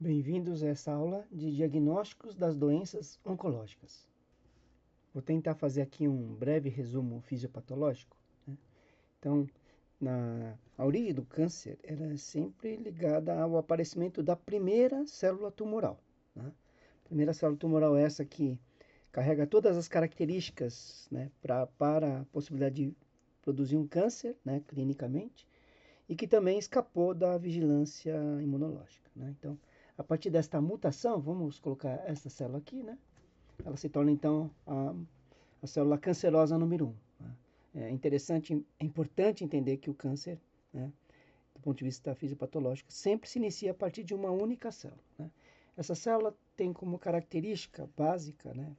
Bem-vindos a essa aula de diagnósticos das doenças oncológicas. Vou tentar fazer aqui um breve resumo fisiopatológico, né? Então, a origem do câncer ela é sempre ligada ao aparecimento da primeira célula tumoral, né? A primeira célula tumoral é essa que carrega todas as características, né, para a possibilidade de produzir um câncer, né, clinicamente, e que também escapou da vigilância imunológica, né? Então, a partir desta mutação, vamos colocar essa célula aqui, né? Ela se torna então a célula cancerosa número 1. Né? É interessante, é importante entender que o câncer, né, do ponto de vista fisiopatológico, sempre se inicia a partir de uma única célula, né? Essa célula tem como característica básica, né,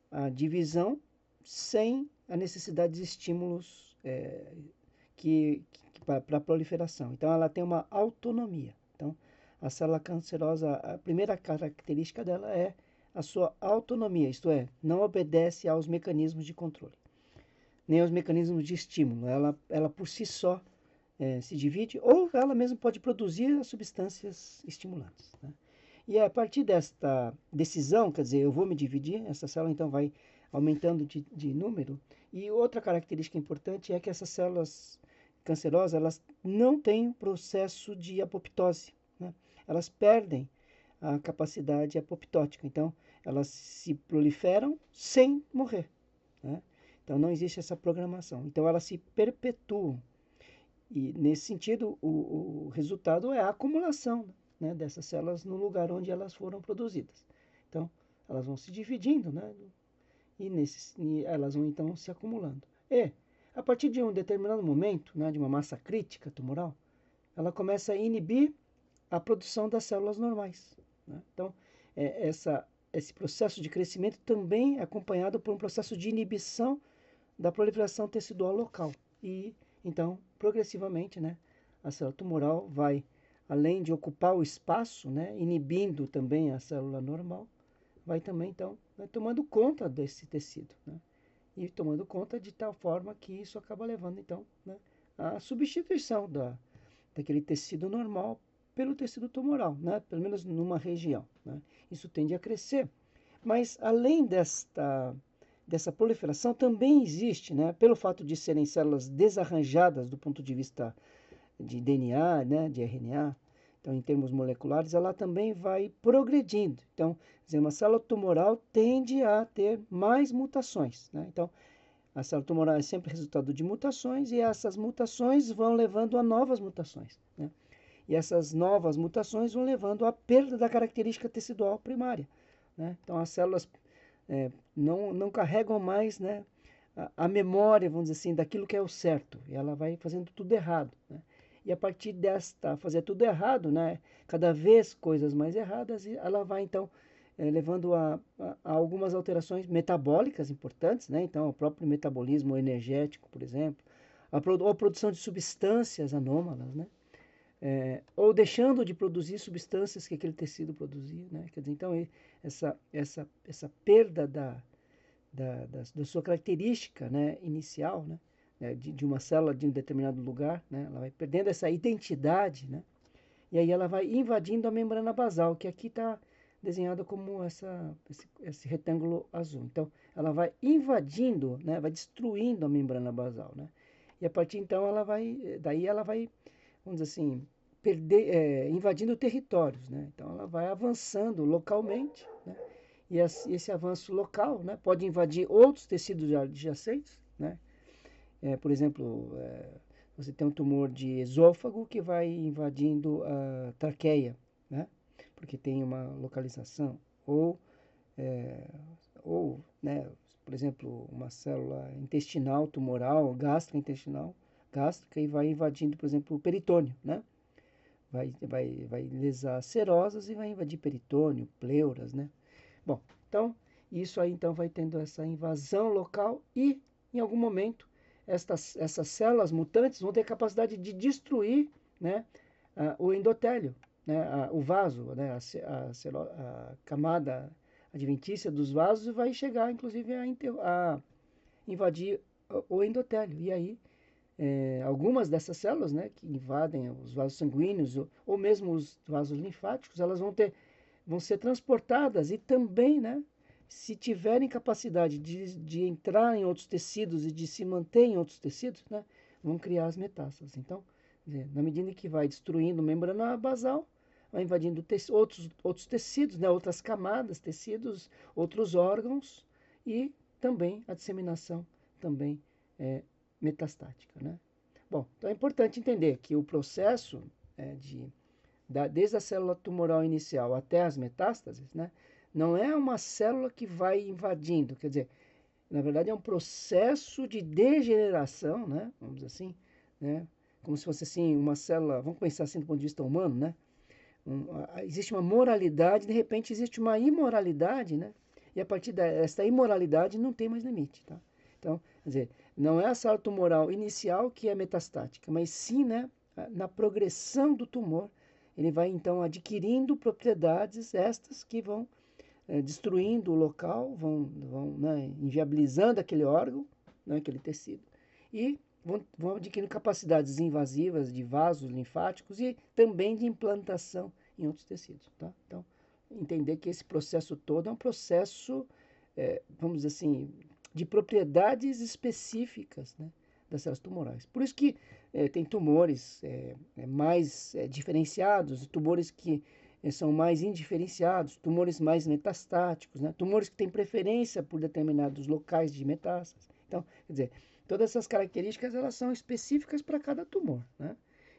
a divisão sem a necessidade de estímulos para a proliferação. Então, ela tem uma autonomia. Então, a célula cancerosa, a primeira característica dela é a sua autonomia, isto é, não obedece aos mecanismos de controle, nem aos mecanismos de estímulo. Ela por si só se divide, ou ela mesma pode produzir as substâncias estimulantes, né? E a partir desta decisão, quer dizer, eu vou me dividir, essa célula então vai aumentando de número. E outra característica importante é que essas células cancerosas, elas não têm processo de apoptose, né? Elas perdem a capacidade apoptótica, então elas se proliferam sem morrer, né? Então não existe essa programação, então elas se perpetuam. E nesse sentido, o resultado é a acumulação, né, dessas células no lugar onde elas foram produzidas. Então, elas vão se dividindo, né, e elas vão então se acumulando. E, a partir de um determinado momento, né, de uma massa crítica tumoral, ela começa a inibir a produção das células normais, né? Então, esse processo de crescimento também é acompanhado por um processo de inibição da proliferação tecidual local. E então, progressivamente, né, a célula tumoral vai, além de ocupar o espaço, né, inibindo também a célula normal, vai também, então, né, tomando conta desse tecido, né, e tomando conta de tal forma que isso acaba levando, então, né, à substituição daquele tecido normal pelo tecido tumoral, né, pelo menos numa região, né. Isso tende a crescer. Mas, além dessa proliferação também existe, né, pelo fato de serem células desarranjadas do ponto de vista de DNA, né, de RNA, então em termos moleculares, ela também vai progredindo. Então, dizer, uma célula tumoral tende a ter mais mutações, né? Então, a célula tumoral é sempre resultado de mutações e essas mutações vão levando a novas mutações, né? E essas novas mutações vão levando à perda da característica tecidual primária, né? Então, as células não carregam mais, né, a memória, vamos dizer assim, daquilo que é o certo. E ela vai fazendo tudo errado, né? E a partir desta fazer tudo errado, né, cada vez coisas mais erradas, ela vai então levando a algumas alterações metabólicas importantes, né? Então, o próprio metabolismo energético, por exemplo, ou a produção de substâncias anômalas, né? Ou deixando de produzir substâncias que aquele tecido produzia, né? Quer dizer, então, essa perda da sua característica, né, inicial, né, de uma célula de um determinado lugar, né, ela vai perdendo essa identidade, né, e aí ela vai invadindo a membrana basal, que aqui está desenhada como esse retângulo azul. Então, ela vai invadindo, né, vai destruindo a membrana basal, né, e a partir então daí ela vai, vamos dizer assim, invadindo territórios, né, então ela vai avançando localmente, né, e esse avanço local, né, pode invadir outros tecidos adjacentes, né? Por exemplo, você tem um tumor de esôfago que vai invadindo a traqueia, né? Porque tem uma localização. É, né, por exemplo, uma célula intestinal tumoral, gastrointestinal, gástrica, e vai invadindo, por exemplo, o peritônio, né? Vai lesar serosas e vai invadir peritônio, pleuras, né? Bom, então, isso aí então vai tendo essa invasão local e, em algum momento, essas células mutantes vão ter a capacidade de destruir, né, o endotélio, né, o vaso, né, a camada adventícia dos vasos, e vai chegar, inclusive, a invadir o endotélio. E aí algumas dessas células, né, que invadem os vasos sanguíneos ou mesmo os vasos linfáticos, elas vão ser transportadas e também, né, se tiverem capacidade de entrar em outros tecidos e de se manter em outros tecidos, né, vão criar as metástases. Então, na medida que vai destruindo a membrana basal, vai invadindo outros tecidos, né, outras camadas, tecidos, outros órgãos e também a disseminação também é metastática, né? Bom, então é importante entender que o processo desde a célula tumoral inicial até as metástases, né, não é uma célula que vai invadindo, quer dizer, na verdade é um processo de degeneração, né, vamos dizer assim, né, como se fosse assim uma célula, vamos pensar assim do ponto de vista humano, né, existe uma moralidade, de repente existe uma imoralidade, né, e a partir dessa imoralidade não tem mais limite, tá? Então, quer dizer, não é a célula tumoral inicial que é metastática, mas sim, né, na progressão do tumor, ele vai então adquirindo propriedades estas que vão destruindo o local, vão né, inviabilizando aquele órgão, né, aquele tecido, e vão adquirindo capacidades invasivas de vasos linfáticos e também de implantação em outros tecidos. Tá? Então, entender que esse processo todo é um processo, vamos dizer assim, de propriedades específicas, né, das células tumorais. Por isso que tem tumores mais diferenciados, tumores que são mais indiferenciados, tumores mais metastáticos, né? Tumores que têm preferência por determinados locais de metástase. Então, quer dizer, todas essas características elas são específicas para cada tumor, né?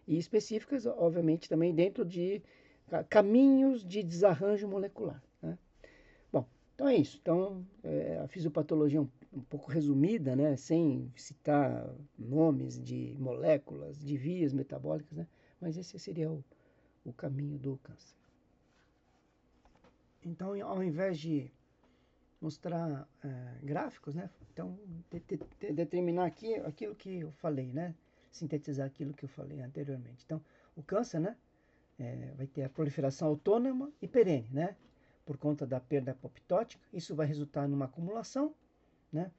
E específicas, obviamente, também dentro de caminhos de desarranjo molecular, né? Bom, então é isso. Então, a fisiopatologia um pouco resumida, né? Sem citar nomes de moléculas, de vias metabólicas, né? Mas esse seria o caminho do câncer. Então, ao invés de mostrar gráficos, né? Então, determinar aqui aquilo que eu falei, né? Sintetizar aquilo que eu falei anteriormente. Então, o câncer, né? Vai ter a proliferação autônoma e perene, né? Por conta da perda apoptótica. Isso vai resultar numa acumulação, né?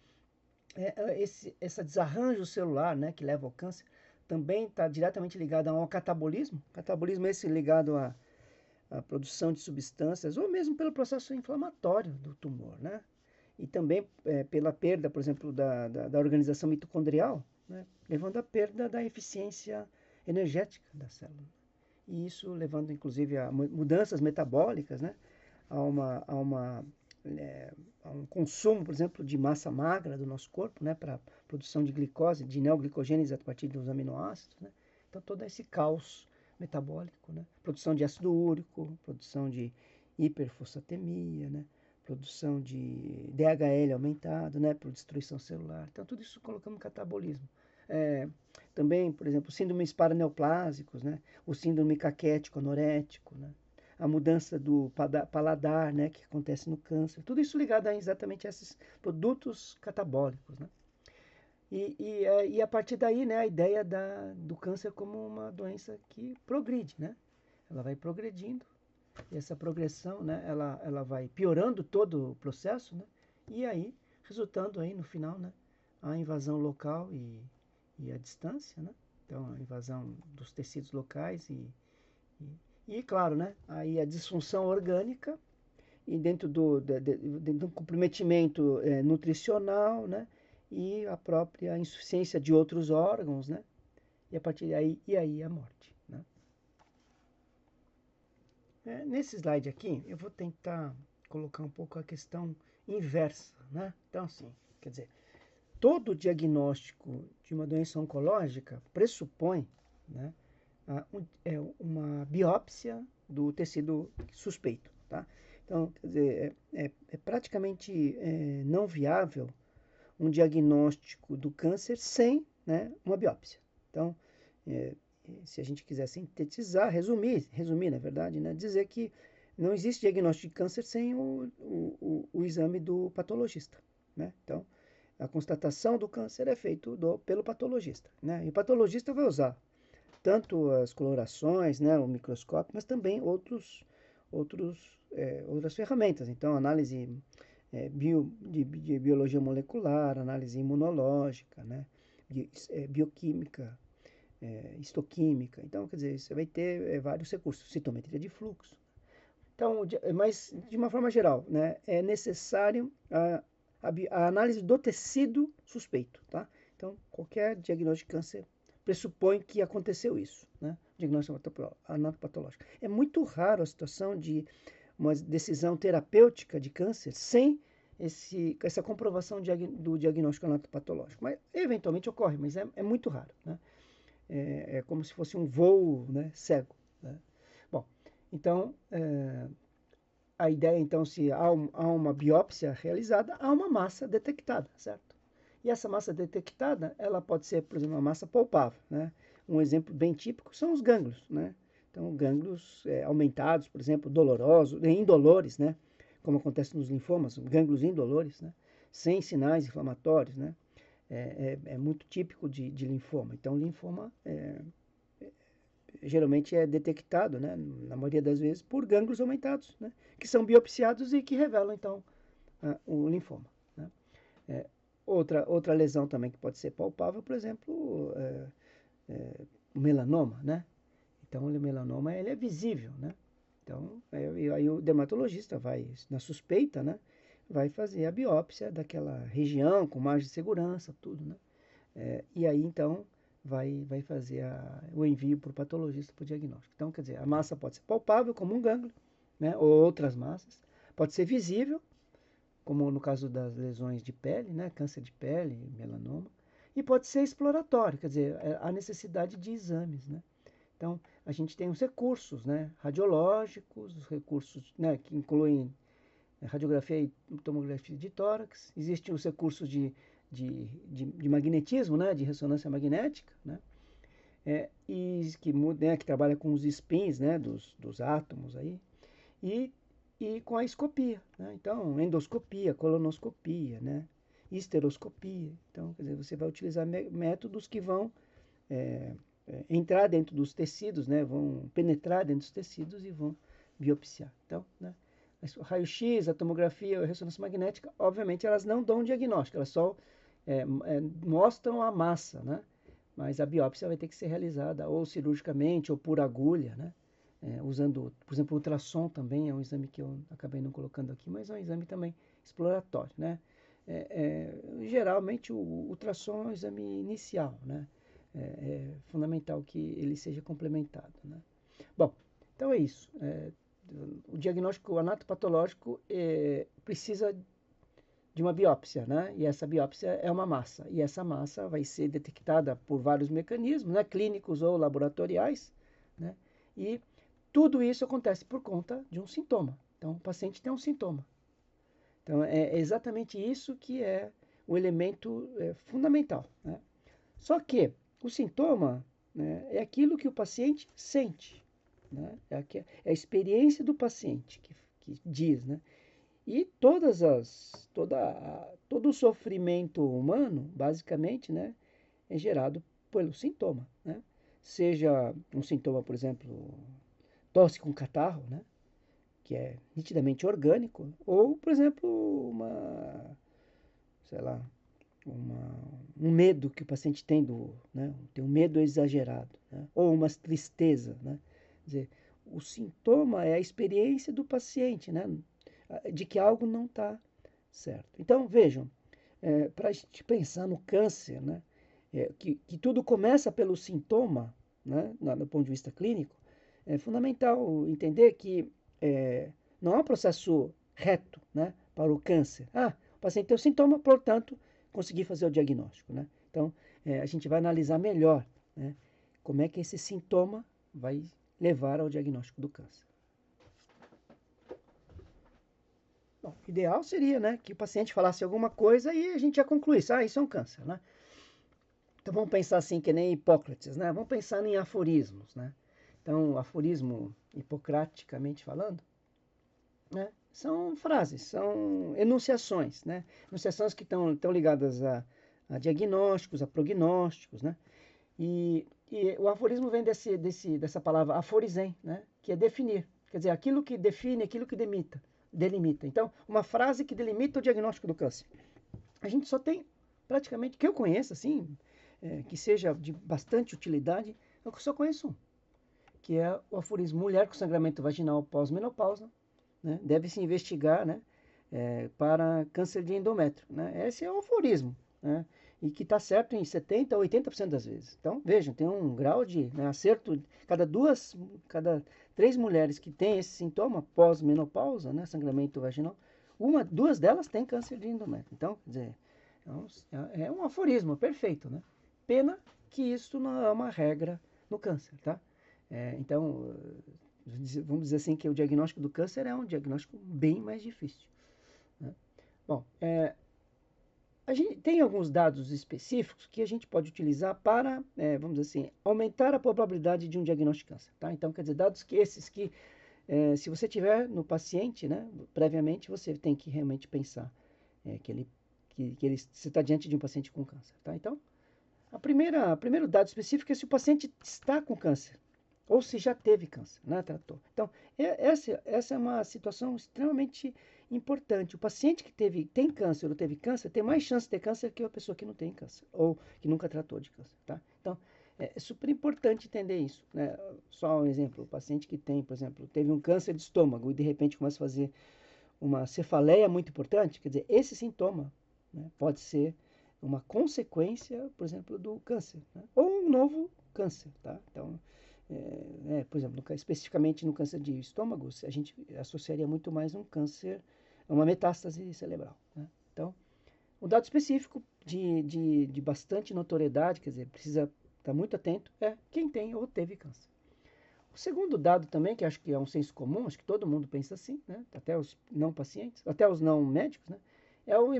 Esse desarranjo celular, né? Que leva ao câncer, também está diretamente ligado ao catabolismo. Catabolismo é esse ligado a produção de substâncias, ou mesmo pelo processo inflamatório do tumor, né? E também pela perda, por exemplo, da organização mitocondrial, né? Levando à perda da eficiência energética da célula. E isso levando, inclusive, a mudanças metabólicas, né? A um consumo, por exemplo, de massa magra do nosso corpo, né? Para produção de glicose, de neoglicogênese a partir dos aminoácidos, né? Então, todo esse caos metabólico, né? Produção de ácido úrico, produção de hiperfosfatemia, né? Produção de DHL aumentado, né? Por destruição celular. Então, tudo isso colocamos no catabolismo. Também, por exemplo, síndromes paraneoplásicos, né? O síndrome caquético, anorético, né? A mudança do paladar, né? Que acontece no câncer. Tudo isso ligado a exatamente a esses produtos catabólicos, né? E a partir daí, né, a ideia do câncer como uma doença que progride, né? Ela vai progredindo, e essa progressão, né, ela vai piorando todo o processo, né? E aí, resultando aí no final, né, a invasão local e a distância, né? Então, a invasão dos tecidos locais e claro, né, aí a disfunção orgânica e dentro do comprometimento nutricional, né? E a própria insuficiência de outros órgãos, né? E a partir daí, e aí a morte, né? Nesse slide aqui, eu vou tentar colocar um pouco a questão inversa, né? Então, assim, quer dizer, todo diagnóstico de uma doença oncológica pressupõe, né, uma biópsia do tecido suspeito, tá? Então, quer dizer, é praticamente não viável um diagnóstico do câncer sem, né, uma biópsia. Então, se a gente quiser sintetizar, resumir na verdade, né, dizer que não existe diagnóstico de câncer sem o exame do patologista, né? Então, a constatação do câncer é feita pelo patologista, né? E o patologista vai usar tanto as colorações, né, o microscópio, mas também outras ferramentas. Então, análise de biologia molecular, análise imunológica, né, bioquímica, histoquímica. Então, quer dizer, você vai ter vários recursos, citometria de fluxo. Então, mas de uma forma geral, né, é necessário a análise do tecido suspeito, tá? Então, qualquer diagnóstico de câncer pressupõe que aconteceu isso, né? Diagnóstico anatopatológico. É muito raro a situação de uma decisão terapêutica de câncer sem essa comprovação do diagnóstico anatopatológico. Mas, eventualmente ocorre, mas é muito raro, né? É como se fosse um voo, né, cego, né? Bom, então, a ideia, então, se há uma biópsia realizada, há uma massa detectada, certo? E essa massa detectada, ela pode ser, por exemplo, uma massa palpável, né? Um exemplo bem típico são os gânglios, né? Então, gânglios aumentados, por exemplo, dolorosos, indolores, né? Como acontece nos linfomas, gânglios indolores, né? Sem sinais inflamatórios, né? É muito típico de linfoma. Então, linfoma geralmente é detectado, né, na maioria das vezes, por gânglios aumentados, né, que são biopsiados e que revelam, então, o linfoma. Né. Outra lesão também que pode ser palpável, por exemplo, o melanoma, né? Então, o melanoma ele é visível, né? Então, aí o dermatologista vai, na suspeita, né, vai fazer a biópsia daquela região com margem de segurança, tudo, né? E aí, então, vai fazer o envio para o patologista para o diagnóstico. Então, quer dizer, a massa pode ser palpável, como um gânglio, né, ou outras massas. Pode ser visível, como no caso das lesões de pele, né, câncer de pele, melanoma. E pode ser exploratório, quer dizer, a necessidade de exames, né? Então, a gente tem os recursos, né, radiológicos, os recursos, né, que incluem radiografia e tomografia de tórax. Existem os recursos de magnetismo, né, de ressonância magnética, né, que trabalha com os spins, né, dos átomos aí, e com a escopia, né? Então, endoscopia, colonoscopia, né, histeroscopia. Então, quer dizer, você vai utilizar métodos que vão entrar dentro dos tecidos, né, vão penetrar dentro dos tecidos e vão biopsiar. Então, né, o raio-x, a tomografia, a ressonância magnética, obviamente elas não dão diagnóstico, elas só mostram a massa, né? Mas a biópsia vai ter que ser realizada ou cirurgicamente ou por agulha, né? Usando, por exemplo, o ultrassom também é um exame que eu acabei não colocando aqui, mas é um exame também exploratório, né? Geralmente o ultrassom é um exame inicial, né? É fundamental que ele seja complementado, né? Bom, então é isso. O diagnóstico anatopatológico precisa de uma biópsia, né? E essa biópsia é uma massa. E essa massa vai ser detectada por vários mecanismos, né? Clínicos ou laboratoriais, né? E tudo isso acontece por conta de um sintoma. Então, o paciente tem um sintoma. Então, é exatamente isso que é o elemento fundamental, né? Só que o sintoma, né, é aquilo que o paciente sente, né? É a experiência do paciente que diz, né? E todo o sofrimento humano, basicamente, né, é gerado pelo sintoma, né? Seja um sintoma, por exemplo, tosse com catarro, né, que é nitidamente orgânico, ou, por exemplo, sei lá, um medo que o paciente tem né, tem um medo exagerado, né, ou uma tristeza, né? Quer dizer, o sintoma é a experiência do paciente, né, de que algo não está certo. Então, vejam, para a gente pensar no câncer, né, que tudo começa pelo sintoma, né, do ponto de vista clínico, é fundamental entender que não é um processo reto, né, para o câncer. O paciente tem o sintoma, portanto, conseguir fazer o diagnóstico, né? Então, a gente vai analisar melhor, né, como é que esse sintoma vai levar ao diagnóstico do câncer. Bom, o ideal seria, né, que o paciente falasse alguma coisa e a gente já concluísse, isso é um câncer, né? Então vamos pensar assim, que nem Hipócrates, né? Vamos pensar em aforismos, né? Então, o aforismo, hipocraticamente falando, né, são frases, são enunciações, né? Enunciações que estão ligadas a diagnósticos, a prognósticos, né? E o aforismo vem dessa palavra aforizem, né? Que é definir. Quer dizer, aquilo que define, aquilo que delimita. Então, uma frase que delimita o diagnóstico do câncer. A gente só tem, praticamente, que eu conheço, assim, que seja de bastante utilidade, eu só conheço um, que é o aforismo: mulher com sangramento vaginal pós-menopausa, né, deve se investigar, né, para câncer de endométrio, né? Esse é o aforismo, né, e que está certo em 70% a 80% das vezes. Então, vejam, tem um grau de, né, acerto. Cada 3 mulheres que têm esse sintoma pós-menopausa, né, sangramento vaginal, duas delas têm câncer de endométrio. Então, quer dizer, é um aforismo perfeito, né? Pena que isso não é uma regra no câncer, tá? Então, vamos dizer assim que o diagnóstico do câncer é um diagnóstico bem mais difícil, né? Bom, a gente tem alguns dados específicos que a gente pode utilizar para, vamos dizer assim, aumentar a probabilidade de um diagnóstico de câncer, tá? Então, quer dizer, dados que esses que, se você tiver no paciente, né, previamente, você tem que realmente pensar você está diante de um paciente com câncer, tá? Então, o primeiro dado específico é se o paciente está com câncer ou se já teve câncer, né? Tratou. Então, essa é uma situação extremamente importante. O paciente que tem câncer ou teve câncer tem mais chance de ter câncer que a pessoa que não tem câncer ou que nunca tratou de câncer, tá? Então, é super importante entender isso, né? Só um exemplo: o paciente que tem, por exemplo, teve um câncer de estômago e de repente começa a fazer uma cefaleia muito importante, quer dizer, esse sintoma, né, pode ser uma consequência, por exemplo, do câncer, né? Ou um novo câncer, tá? Então, por exemplo, especificamente no câncer de estômago, a gente associaria muito mais um câncer, uma metástase cerebral, né? Então, um dado específico de bastante notoriedade, quer dizer, precisa estar muito atento, é quem tem ou teve câncer. O segundo dado também, que acho que é um senso comum, acho que todo mundo pensa assim, né? Até os não pacientes, até os não médicos, né? É o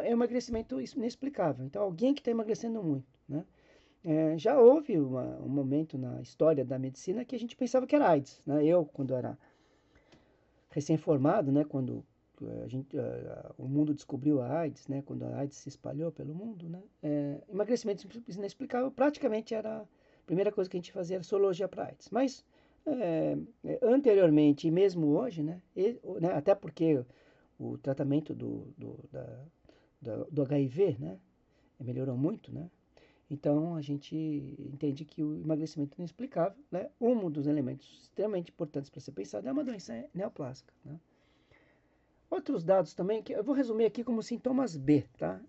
emagrecimento inexplicável. Então, alguém que está emagrecendo muito, né? Já houve um momento na história da medicina que a gente pensava que era AIDS, né? Eu, quando era recém-formado, né? Quando o mundo descobriu a AIDS, né? Quando a AIDS se espalhou pelo mundo, né? Emagrecimento inexplicável praticamente era a primeira coisa que a gente fazia, era sorologia para AIDS. Mas anteriormente e mesmo hoje, né? Até porque o tratamento do HIV, né? Melhorou muito, né? Então, a gente entende que o emagrecimento inexplicável, né? Um dos elementos extremamente importantes para ser pensado é uma doença neoplásica, né? Outros dados também, que eu vou resumir aqui como sintomas B, tá?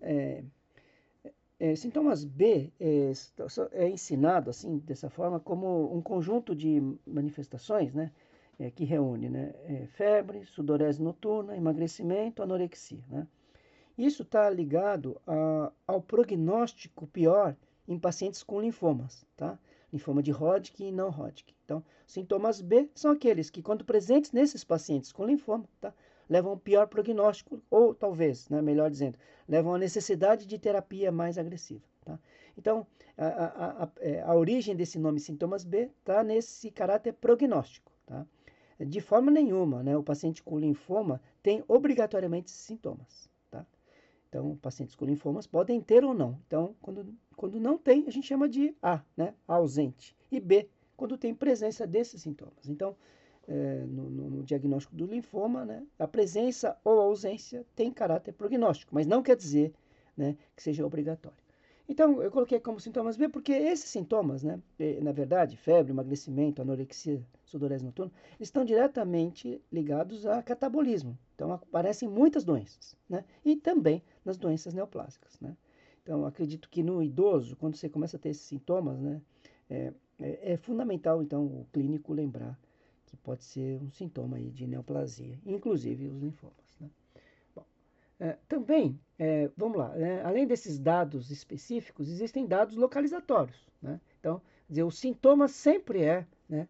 Sintomas B é ensinado, assim, dessa forma, como um conjunto de manifestações, né? Que reúne, né? Febre, sudorese noturna, emagrecimento, anorexia, né? Isso está ligado ao prognóstico pior em pacientes com linfomas, tá? Linfoma de Hodgkin e não Hodgkin. Então, sintomas B são aqueles que, quando presentes nesses pacientes com linfoma, tá, levam ao pior prognóstico, ou talvez, né, melhor dizendo, levam à necessidade de terapia mais agressiva, tá? Então, a origem desse nome sintomas B está nesse caráter prognóstico, tá? De forma nenhuma, né, o paciente com linfoma tem obrigatoriamente sintomas, tá? Então, pacientes com linfomas podem ter ou não. Então, quando não tem, a gente chama de A, né? Ausente. E B, quando tem presença desses sintomas. Então, no diagnóstico do linfoma, né, a presença ou a ausência tem caráter prognóstico, mas não quer dizer, né, que seja obrigatório. Então, eu coloquei como sintomas B porque esses sintomas, né, na verdade, febre, emagrecimento, anorexia, sudorese noturna, estão diretamente ligados a catabolismo. Então, aparecem muitas doenças, né, e também nas doenças neoplásicas, né. Então, acredito que no idoso, quando você começa a ter esses sintomas, né, é fundamental, então, o clínico lembrar que pode ser um sintoma aí de neoplasia, inclusive os linfomas, né. Bom, também, vamos lá, além desses dados específicos, existem dados localizatórios, né? Então, quer dizer, o sintoma sempre né,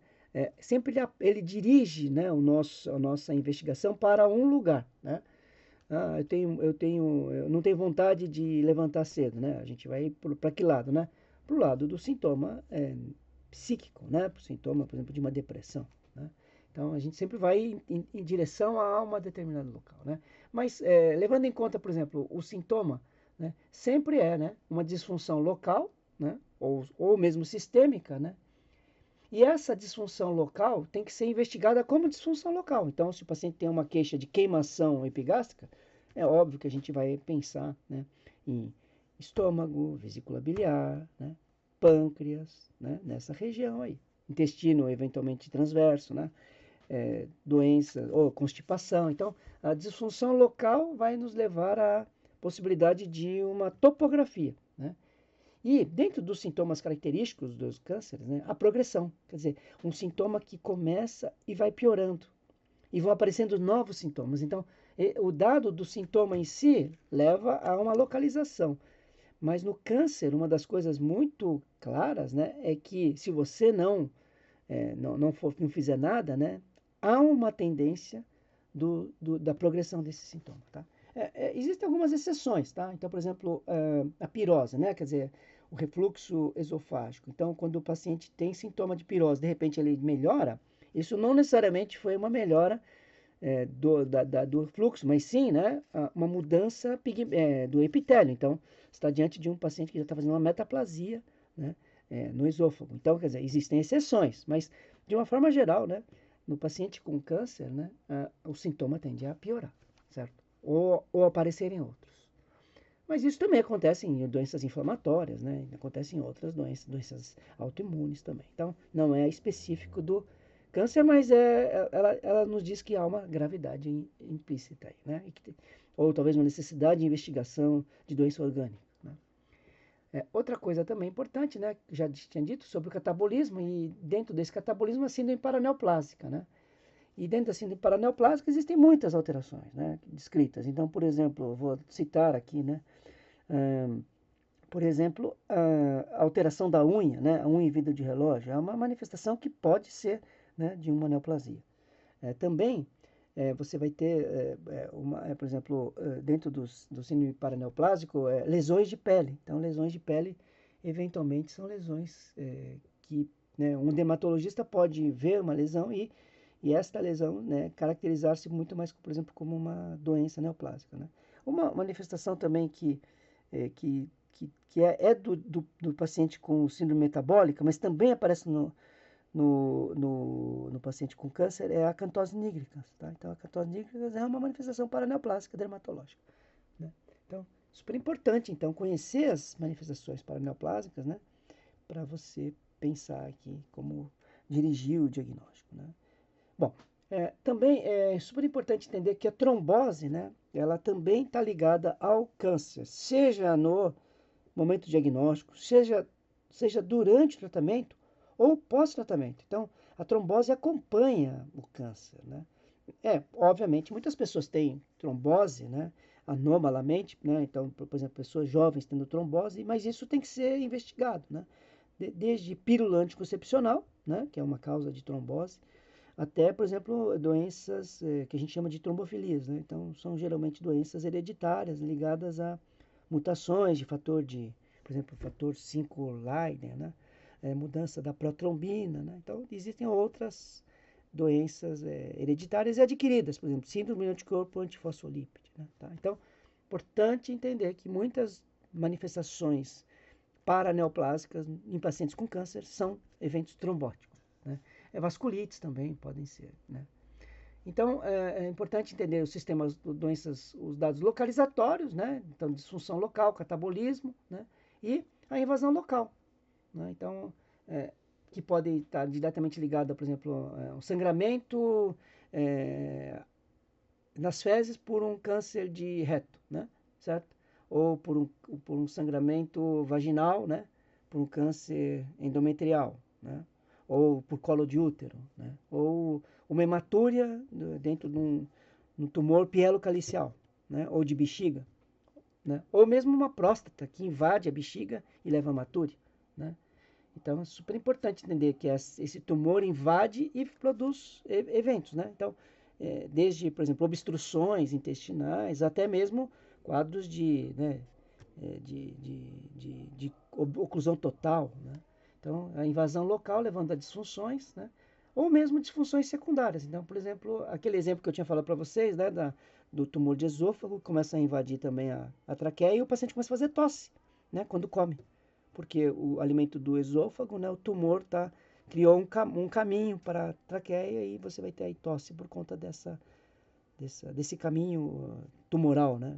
sempre ele dirige, né, a nossa investigação para um lugar, né? Eu não tenho vontade de levantar cedo, né? A gente vai para que lado, né? Para o lado do sintoma psíquico, né? Para o sintoma, por exemplo, de uma depressão, né? Então, a gente sempre vai em direção a um determinado local, né? Mas, levando em conta, por exemplo, o sintoma, né, sempre né, uma disfunção local, né, ou mesmo sistêmica, né? E essa disfunção local tem que ser investigada como disfunção local. Então, se o paciente tem uma queixa de queimação epigástrica, é óbvio que a gente vai pensar, né, em estômago, vesícula biliar, né? Pâncreas, né? Nessa região aí. Intestino eventualmente transverso, né? Doença ou constipação. Então, a disfunção local vai nos levar à possibilidade de uma topografia, né? E dentro dos sintomas característicos dos cânceres, né, a progressão, quer dizer, um sintoma que começa e vai piorando, e vão aparecendo novos sintomas. Então, o dado do sintoma em si leva a uma localização. Mas no câncer, uma das coisas muito claras, né, é que se você não fizer nada, né, há uma tendência da progressão desse sintoma, tá? Existem algumas exceções, tá? Então, por exemplo, a pirose, né? Quer dizer, o refluxo esofágico. Então, quando o paciente tem sintoma de pirose, de repente ele melhora, isso não necessariamente foi uma melhora do fluxo, mas sim, né, uma mudança do epitélio. Então, está diante de um paciente que já está fazendo uma metaplasia, né, no esôfago. Então, quer dizer, existem exceções, mas de uma forma geral, né, no paciente com câncer, né, o sintoma tende a piorar, certo? Ou aparecerem outros. Mas isso também acontece em doenças inflamatórias, né? Acontece em outras doenças autoimunes também. Então, não é específico do câncer, mas ela nos diz que há uma gravidade implícita aí, né? Ou talvez uma necessidade de investigação de doença orgânica, né? Outra coisa também importante, né? Já tinha dito sobre o catabolismo, e dentro desse catabolismo a síndrome paraneoplásica, né? E dentro da síndrome paraneoplásica existem muitas alterações, né, descritas. Então, por exemplo, vou citar aqui, né, por exemplo, a alteração da unha, né, a unha em vidro de relógio, é uma manifestação que pode ser, né, de uma neoplasia. Também você vai ter, por exemplo, dentro do síndrome paraneoplásico, lesões de pele. Então, lesões de pele, eventualmente, são lesões que, né, um dermatologista pode ver uma lesão e esta lesão, né, caracterizar-se muito mais, por exemplo, como uma doença neoplásica, né? Uma manifestação também que é do paciente com síndrome metabólica, mas também aparece no paciente com câncer, é a acantose nigricans, tá? Então, a acantose nigricans é uma manifestação paraneoplásica dermatológica, né? Então, super importante, então, conhecer as manifestações paraneoplásicas, né, para você pensar aqui como dirigir o diagnóstico, né? Bom, também é super importante entender que a trombose, né, ela também está ligada ao câncer, seja no momento diagnóstico, seja durante o tratamento ou pós-tratamento. Então, a trombose acompanha o câncer, né? Obviamente, muitas pessoas têm trombose, né, anomalamente, né? Então, por exemplo, pessoas jovens tendo trombose, mas isso tem que ser investigado, né? Desde pílula anticoncepcional, né, que é uma causa de trombose, até, por exemplo, doenças que a gente chama de trombofilias, né? Então, são geralmente doenças hereditárias ligadas a mutações de por exemplo, fator 5 Leiden, né? Mudança da protrombina, né? Então, existem outras doenças hereditárias e adquiridas, por exemplo, síndrome do anticorpo antifosfolípide, né? Tá? Então, importante entender que muitas manifestações paraneoplásicas em pacientes com câncer são eventos trombóticos, né? Vasculites também podem ser, né? Então, é importante entender os sistemas de doenças, os dados localizatórios, né? Então, disfunção local, catabolismo, né? E a invasão local, né? Então, que pode estar diretamente ligada, por exemplo, ao sangramento nas fezes por um câncer de reto, né? Certo? Ou por um sangramento vaginal, né? Por um câncer endometrial, né? Ou por colo de útero, né? Ou uma hematúria dentro de um tumor pielocalicial, né? Ou de bexiga, né? Ou mesmo uma próstata que invade a bexiga e leva a hematúria, né? Então é super importante entender que esse tumor invade e produz eventos, né? Então, desde, por exemplo, obstruções intestinais, até mesmo quadros né, de oclusão total, né? Então, a invasão local levando a disfunções, né? Ou mesmo disfunções secundárias. Então, por exemplo, aquele exemplo que eu tinha falado para vocês, né, do tumor de esôfago, começa a invadir também a traqueia e o paciente começa a fazer tosse, né, quando come. Porque o alimento do esôfago, né, o tumor criou um caminho para a traqueia e você vai ter aí tosse por conta desse caminho tumoral, né,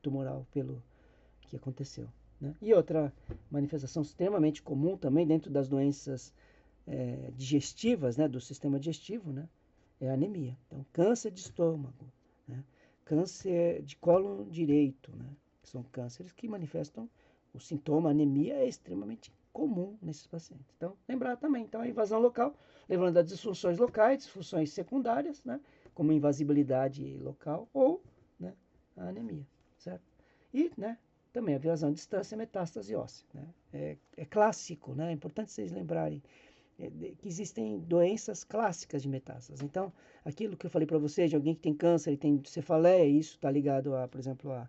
tumoral que aconteceu, né? E outra manifestação extremamente comum também dentro das doenças digestivas, né, do sistema digestivo, né, é a anemia. Então, câncer de estômago, né, câncer de cólon direito, né, que são cânceres que manifestam o sintoma anemia é extremamente comum nesses pacientes. Então, lembrar também, então, a invasão local, lembrando das disfunções locais, disfunções secundárias, né, como invasibilidade local ou, né, a anemia, certo? E, né, também a invasão à distância, metástase óssea, né? É clássico, né? É importante vocês lembrarem que existem doenças clássicas de metástase. Então, aquilo que eu falei para vocês, de alguém que tem câncer e tem cefaleia, isso está ligado, a, por exemplo, a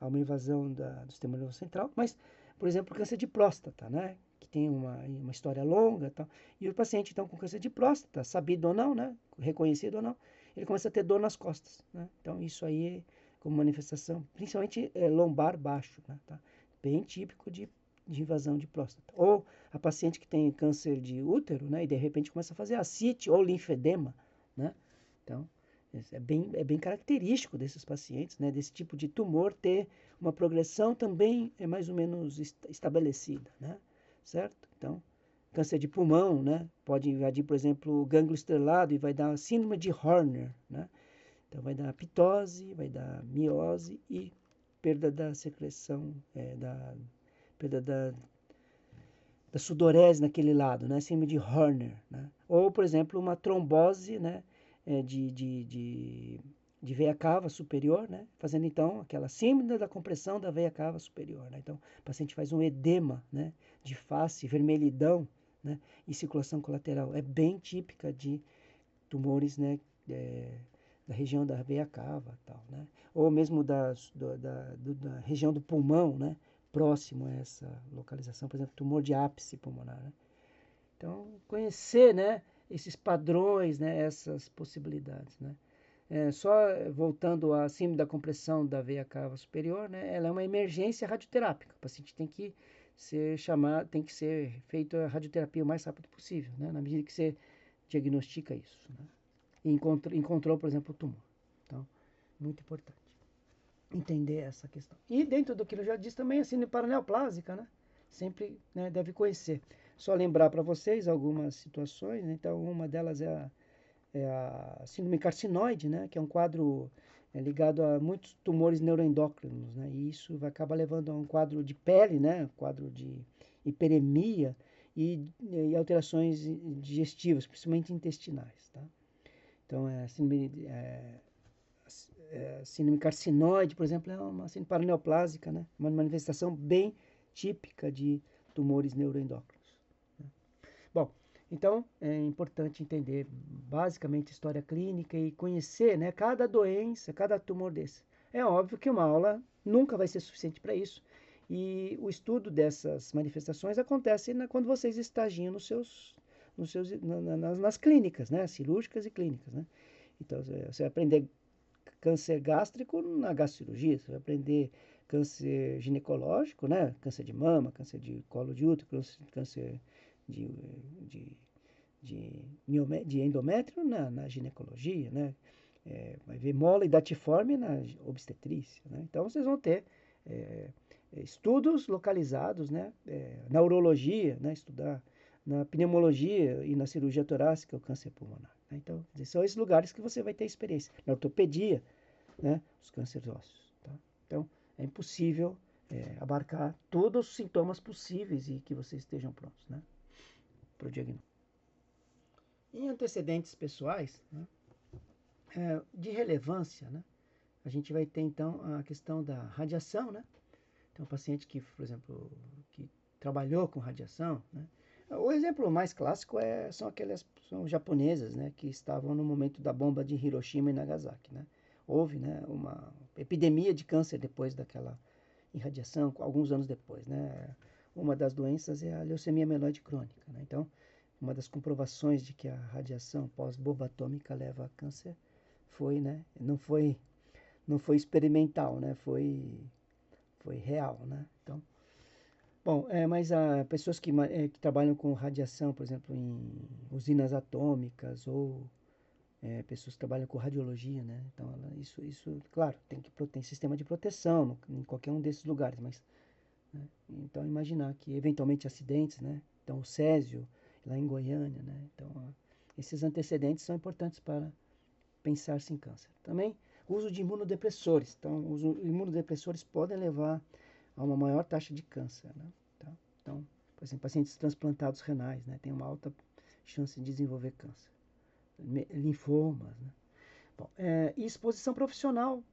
uma invasão do sistema nervoso central, mas, por exemplo, câncer de próstata, né? Que tem uma história longa, tal. E o paciente, então, com câncer de próstata, sabido ou não, né? Reconhecido ou não, ele começa a ter dor nas costas, né? Então, isso aí, como manifestação, principalmente lombar baixo, né? Tá? Bem típico de invasão de próstata. Ou a paciente que tem câncer de útero, né, e de repente começa a fazer ascite ou linfedema, né? Então, é bem característico desses pacientes, né, desse tipo de tumor ter uma progressão também mais ou menos estabelecida, né? Certo? Então, câncer de pulmão, né, pode invadir, por exemplo, o gânglio estrelado e vai dar síndrome de Horner, né? Então, vai dar pitose, vai dar miose e perda da secreção, perda da sudorese naquele lado, né? Síndrome de Horner, né? Ou, por exemplo, uma trombose, né? De veia cava superior, né? Fazendo então aquela síndrome da compressão da veia cava superior, né? Então, o paciente faz um edema, né? De face, vermelhidão, né? E circulação colateral. É bem típica de tumores, né? Da região da veia cava, tal, né? Ou mesmo da região do pulmão, né? Próximo a essa localização, por exemplo, tumor de ápice pulmonar, né? Então, conhecer, né, esses padrões, né, essas possibilidades, né? Só voltando acima da compressão da veia cava superior, né, ela é uma emergência radioterápica. O paciente tem que ser feita a radioterapia o mais rápido possível, né, na medida que você diagnostica isso, né? E encontrou, por exemplo, o tumor. Então, muito importante entender essa questão. E dentro do que eu já disse também, a síndrome paraneoplásica, né? Sempre, né, deve conhecer. Só lembrar para vocês algumas situações, né? Então, uma delas é a síndrome carcinoide, né? Que é um quadro ligado a muitos tumores neuroendócrinos, né? E isso vai acabar levando a um quadro de pele, né? Um quadro de hiperemia e alterações digestivas, principalmente intestinais, tá? Então, síndrome carcinoide, por exemplo, é uma síndrome paraneoplásica, né? Uma manifestação bem típica de tumores neuroendócrinos, né? Bom, então é importante entender basicamente a história clínica e conhecer, né, cada doença, cada tumor desse. É óbvio que uma aula nunca vai ser suficiente para isso. E o estudo dessas manifestações acontece quando vocês estagiam nas clínicas, né, cirúrgicas e clínicas, né? Então, você vai aprender câncer gástrico na gastrocirurgia, você vai aprender câncer ginecológico, né? Câncer de mama, câncer de colo de útero, câncer de, de, de endométrio na ginecologia, né? Vai ver mola e datiforme na obstetrícia, né? Então, vocês vão ter estudos localizados, né? Na urologia, né? Estudar na pneumologia e na cirurgia torácica o câncer pulmonar, né? Então, são esses lugares que você vai ter experiência. Na ortopedia, né? Os cânceres ósseos, tá? Então, é impossível abarcar todos os sintomas possíveis e que vocês estejam prontos, né, para o diagnóstico. Em antecedentes pessoais, né, de relevância, né, a gente vai ter então a questão da radiação, né? Então, um paciente que, por exemplo, que trabalhou com radiação, né? O exemplo mais clássico são japonesas, né, que estavam no momento da bomba de Hiroshima e Nagasaki, né? Houve, né, uma epidemia de câncer depois daquela irradiação, alguns anos depois, né? Uma das doenças é a leucemia mieloide crônica, né? Então, uma das comprovações de que a radiação pós-bomba atômica leva a câncer foi, né, não foi experimental, né? Foi real, né? Então, bom, mas há pessoas que trabalham com radiação, por exemplo, em usinas atômicas ou pessoas que trabalham com radiologia, né? Então, isso, claro, tem sistema de proteção em qualquer um desses lugares, mas, né? Então, imaginar que eventualmente acidentes, né? Então, o Césio, lá em Goiânia, né? Então, esses antecedentes são importantes para pensar-se em câncer. Também, o uso de imunodepressores. Então, os imunodepressores podem levar a uma maior taxa de câncer, né? Tá? Então, por exemplo, pacientes transplantados renais, né? Têm uma alta chance de desenvolver câncer. Linfomas, né? Bom, e exposição profissional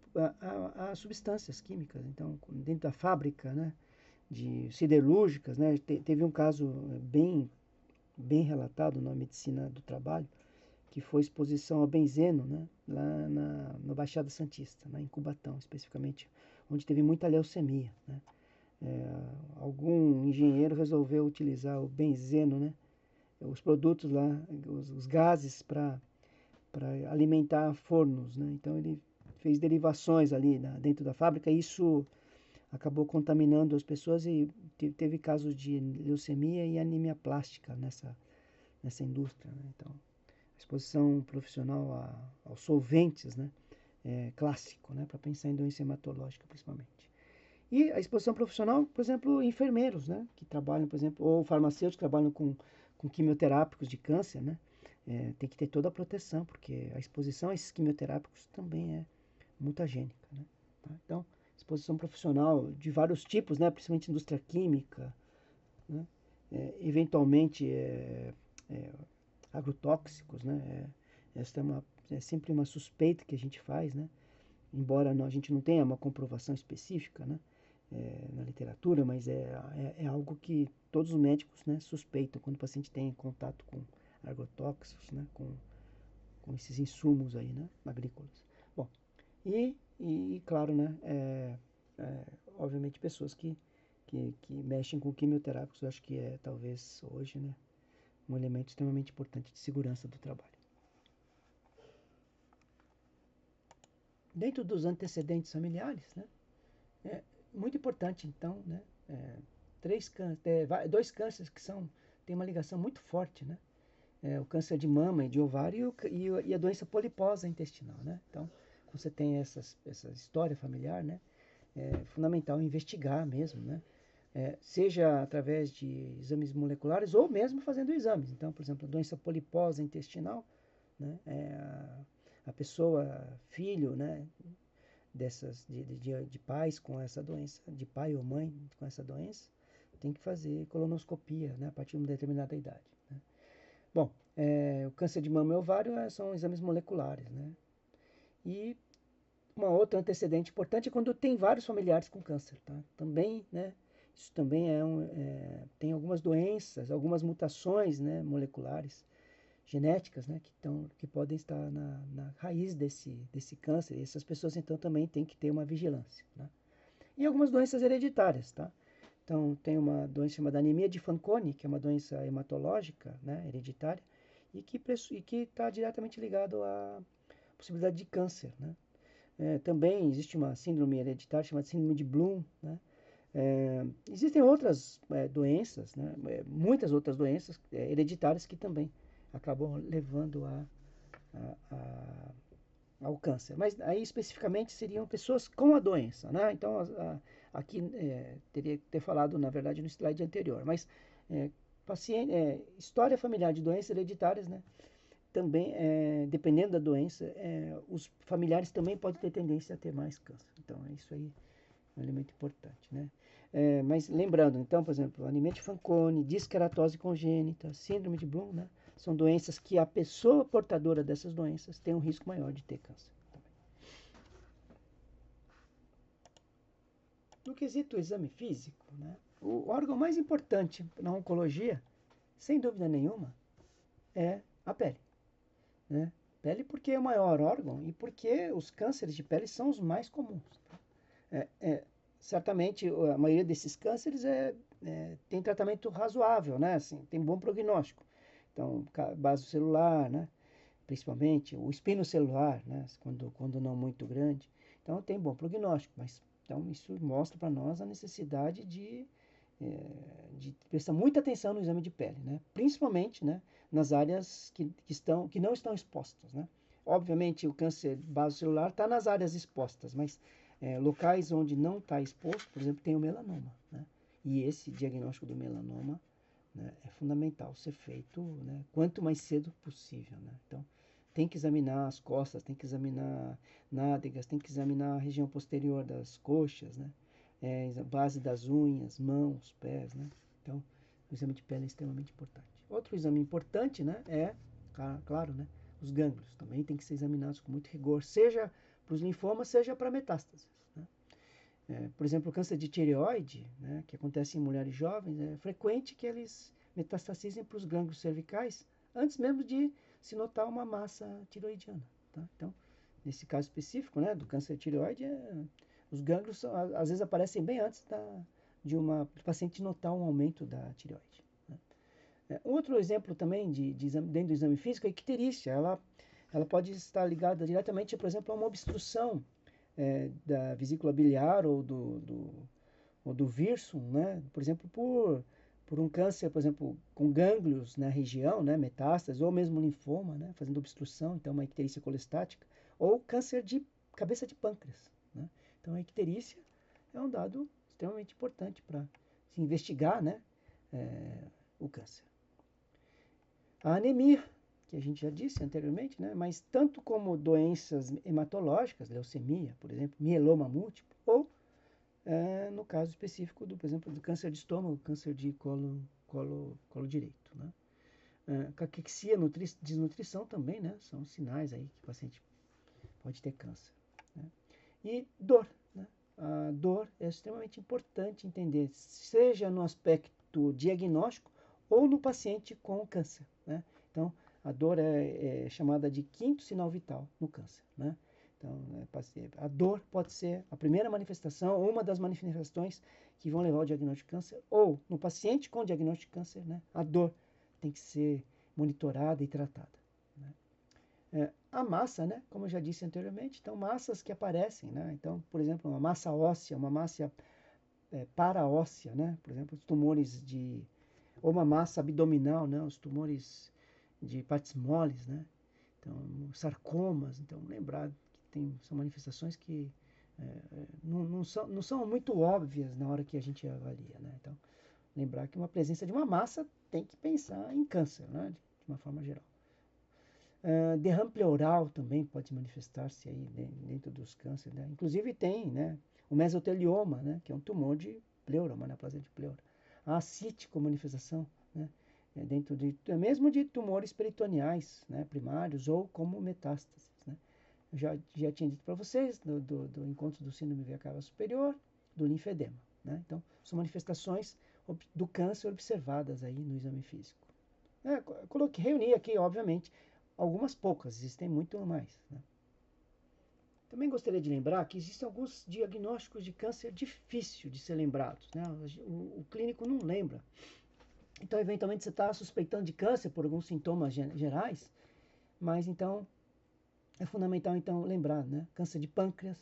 a substâncias químicas. Então, dentro da fábrica, né, de siderúrgicas, né, teve um caso bem relatado na medicina do trabalho, que foi exposição ao benzeno, né, lá na Baixada Santista, né, em Cubatão, especificamente, onde teve muita leucemia, né. Algum engenheiro resolveu utilizar o benzeno, né, os produtos lá, os gases para alimentar fornos, né? Então ele fez derivações ali dentro da fábrica e isso acabou contaminando as pessoas e teve casos de leucemia e anemia plástica nessa indústria, né? Então, a exposição profissional aos solventes, né? É clássico, né? Para pensar em doença hematológica principalmente. E a exposição profissional, por exemplo, enfermeiros, né? Que trabalham, por exemplo, ou farmacêuticos que trabalham com quimioterápicos de câncer, né? Tem que ter toda a proteção, porque a exposição a esses quimioterápicos também é mutagênica, né? Tá? Então, exposição profissional de vários tipos, né? Principalmente indústria química, né? Eventualmente agrotóxicos, né? Esta é sempre uma suspeita que a gente faz, né? Embora a gente não tenha uma comprovação específica, né? Na literatura, mas é algo que todos os médicos, né, suspeitam quando o paciente tem contato com agrotóxicos, né, com esses insumos aí, né, agrícolas. Bom, claro, né, obviamente pessoas que mexem com quimioterápicos, eu acho que é talvez hoje, né, um elemento extremamente importante de segurança do trabalho. Dentro dos antecedentes familiares, né, é muito importante, então, né, dois cânceres que têm uma ligação muito forte, né? O câncer de mama e de ovário e a doença poliposa intestinal, né? Então, quando você tem essa história familiar, né? É fundamental investigar mesmo, né? Seja através de exames moleculares ou mesmo fazendo exames. Então, por exemplo, a doença poliposa intestinal, né? A pessoa, filho, né? De pais com essa doença, de pai ou mãe com essa doença, tem que fazer colonoscopia, né, a partir de uma determinada idade, né? Bom, o câncer de mama e ovário são exames moleculares, né? E uma outra antecedente importante é quando tem vários familiares com câncer, tá? Também, né? Isso também tem algumas doenças, algumas mutações, né, moleculares, genéticas, né, que podem estar na raiz desse câncer. E essas pessoas, então, também têm que ter uma vigilância, né? E algumas doenças hereditárias, tá? Então, tem uma doença chamada anemia de Fanconi, que é uma doença hematológica, né, hereditária, e que está diretamente ligado à possibilidade de câncer, né? Também existe uma síndrome hereditária chamada síndrome de Bloom, né? Existem outras doenças, né? Muitas outras doenças hereditárias que também acabam levando ao câncer. Mas aí especificamente seriam pessoas com a doença, né? Então aqui teria que ter falado, na verdade, no slide anterior. Mas história familiar de doenças hereditárias, né? Também, dependendo da doença, os familiares também podem ter tendência a ter mais câncer. Então, isso aí é um elemento importante, né? Mas lembrando, então, por exemplo, anemia de Fanconi, disqueratose congênita, síndrome de Bloom, né? São doenças que a pessoa portadora dessas doenças tem um risco maior de ter câncer. No quesito exame físico, né? O órgão mais importante na oncologia, sem dúvida nenhuma, é a pele, né? Pele porque é o maior órgão e porque os cânceres de pele são os mais comuns. Certamente a maioria desses cânceres tem tratamento razoável, né? Assim, tem bom prognóstico. Então, base celular, né? Principalmente o espino celular, né? Quando não muito grande. Então, tem bom prognóstico, mas então, isso mostra para nós a necessidade de prestar muita atenção no exame de pele, né? Principalmente, né, nas áreas que não estão expostas, né, Obviamente, o câncer basocelular está nas áreas expostas, mas locais onde não está exposto, por exemplo, tem o melanoma, né? E esse diagnóstico do melanoma, né, é fundamental ser feito, né, quanto mais cedo possível, né? Então, tem que examinar as costas, tem que examinar nádegas, tem que examinar a região posterior das coxas, né? Base das unhas, mãos, pés, né? Então, o exame de pele é extremamente importante. Outro exame importante, né, claro, né, os gânglios. Também tem que ser examinados com muito rigor, seja para os linfomas, seja para metástases, né? Por exemplo, o câncer de tireoide, né, que acontece em mulheres jovens, é frequente que eles metastasizem para os gânglios cervicais antes mesmo de se notar uma massa tiroidiana, tá? Então, nesse caso específico, né, do câncer de tireoide, os gânglios às vezes aparecem bem antes do paciente notar um aumento da tireoide, né? Outro exemplo também dentro do exame físico é a icterícia. Ela pode estar ligada diretamente, por exemplo, a uma obstrução da vesícula biliar ou do vírsum, né? Por exemplo, por um câncer, por exemplo, com gânglios na região, né? Metástases, ou mesmo linfoma, né? Fazendo obstrução, então uma icterícia colestática, ou câncer de cabeça de pâncreas, né? Então a icterícia é um dado extremamente importante para se investigar, né? O câncer. A anemia, que a gente já disse anteriormente, né? Mas tanto como doenças hematológicas, leucemia, por exemplo, mieloma múltiplo, ou no caso específico, por exemplo, do câncer de estômago, câncer de colo direito, né? Caquexia, desnutrição também, né? São sinais aí que o paciente pode ter câncer, né? E dor, né? A dor é extremamente importante entender, seja no aspecto diagnóstico ou no paciente com câncer, né? Então, a dor é chamada de quinto sinal vital no câncer, né? Então, a dor pode ser a primeira manifestação ou uma das manifestações que vão levar ao diagnóstico de câncer, ou no paciente com diagnóstico de câncer, né? A dor tem que ser monitorada e tratada, né? A massa, né? Como eu já disse anteriormente, então massas que aparecem, né? Então, por exemplo, uma massa óssea, uma massa paraóssea, né? Por exemplo, os tumores ou uma massa abdominal, né? Os tumores de partes moles, né? Então, sarcomas, então lembrar que são manifestações que não são muito óbvias na hora que a gente avalia, né? Então, lembrar que uma presença de uma massa tem que pensar em câncer, né? De uma forma geral. Derrame pleural também pode manifestar-se aí dentro dos cânceres, né? Inclusive tem, né, o mesotelioma, né, que é um tumor de pleura, uma neoplasia de pleura. A ascite manifestação, né, dentro mesmo de tumores peritoneais, né, primários ou como metástases, né? Já tinha dito para vocês do encontro do síndrome veia cava superior, do linfedema, né? Então, são manifestações do câncer observadas aí no exame físico. Reuni aqui, obviamente, algumas poucas, existem muito mais, né? Também gostaria de lembrar que existem alguns diagnósticos de câncer difícil de ser lembrados, né? O clínico não lembra. Então, eventualmente, você está suspeitando de câncer por alguns sintomas gerais, mas então é fundamental então lembrar, né? Câncer de pâncreas,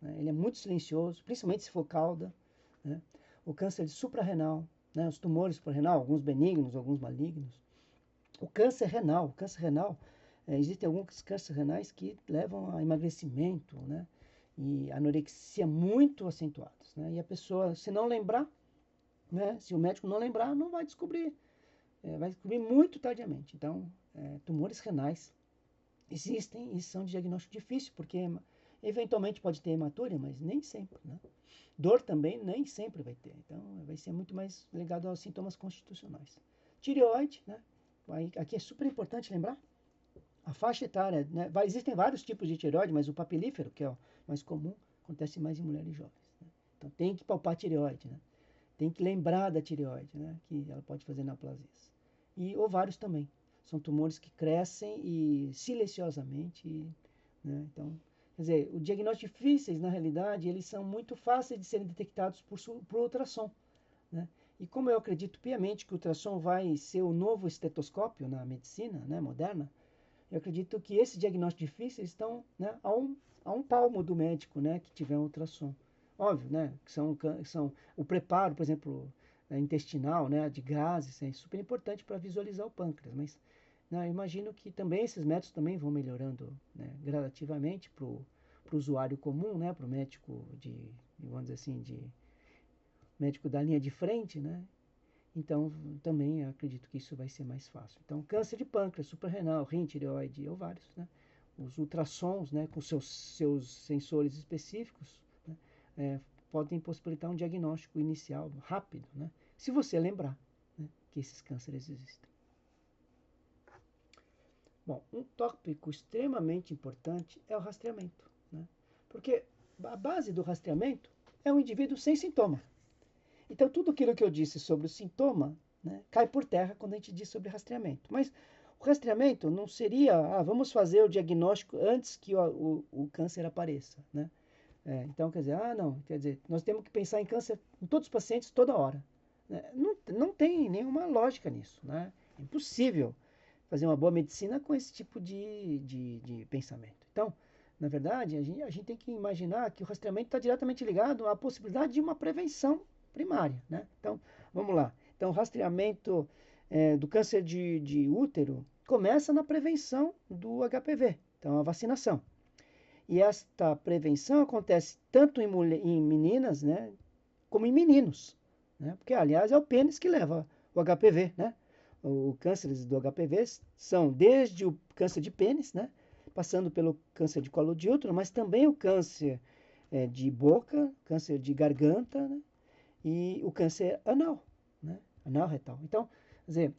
né? Ele é muito silencioso, principalmente se for cauda, né? O câncer de suprarrenal, né? Os tumores suprarrenal, alguns benignos, alguns malignos. O câncer renal, existem alguns cânceres renais que levam a emagrecimento, né? E anorexia muito acentuados, né? E a pessoa, se não lembrar, né? Se o médico não lembrar, não vai descobrir. Vai descobrir muito tardiamente. Então, tumores renais existem e são de diagnóstico difícil, porque eventualmente pode ter hematúria, mas nem sempre, né? Dor também nem sempre vai ter. Então, vai ser muito mais ligado aos sintomas constitucionais. Tireoide, né? Aqui é super importante lembrar a faixa etária, né? Existem vários tipos de tireoide, mas o papilífero, que é o mais comum, acontece mais em mulheres jovens, né? Então tem que palpar a tireoide, né? Tem que lembrar da tireoide, né? Que ela pode fazer neoplasias. E ovários também. São tumores que crescem e silenciosamente, né? Então, quer dizer, os diagnósticos difíceis, na realidade, eles são muito fáceis de serem detectados por ultrassom, né? E como eu acredito piamente que o ultrassom vai ser o novo estetoscópio na medicina, né, moderna, eu acredito que esses diagnósticos difíceis estão, né, a um palmo do médico, né, que tiver um ultrassom. Óbvio, né, que são o preparo, por exemplo, intestinal, né, de gases, é super importante para visualizar o pâncreas, mas né, eu imagino que também esses métodos também vão melhorando, né, gradativamente para o usuário comum, né, para o médico vamos dizer assim, de médico da linha de frente, né? Então, também acredito que isso vai ser mais fácil. Então, câncer de pâncreas, suprarrenal, rim, tireoide e ovários, né? Os ultrassons, né, com seus sensores específicos, né, podem possibilitar um diagnóstico inicial rápido, né? Se você lembrar, né, que esses cânceres existem. Bom, um tópico extremamente importante é o rastreamento, né? Porque a base do rastreamento é um indivíduo sem sintoma. Então, tudo aquilo que eu disse sobre o sintoma, né, cai por terra quando a gente diz sobre rastreamento. Mas o rastreamento não seria, vamos fazer o diagnóstico antes que o câncer apareça, né? Então, quer dizer, não, quer dizer, nós temos que pensar em câncer em todos os pacientes toda hora, né? Não tem nenhuma lógica nisso, né? É impossível fazer uma boa medicina com esse tipo de pensamento. Então, na verdade, a gente tem que imaginar que o rastreamento está diretamente ligado à possibilidade de uma prevenção primária, né? Então, vamos lá. Então, o rastreamento do câncer de útero começa na prevenção do HPV, então a vacinação. E esta prevenção acontece tanto em meninas, né, como em meninos, né? Porque, aliás, é o pênis que leva o HPV, né? O cânceres do HPV são desde o câncer de pênis, né, passando pelo câncer de colo de útero, mas também o câncer de boca, câncer de garganta, né, e o câncer anal, né, anal retal. Então, quer dizer,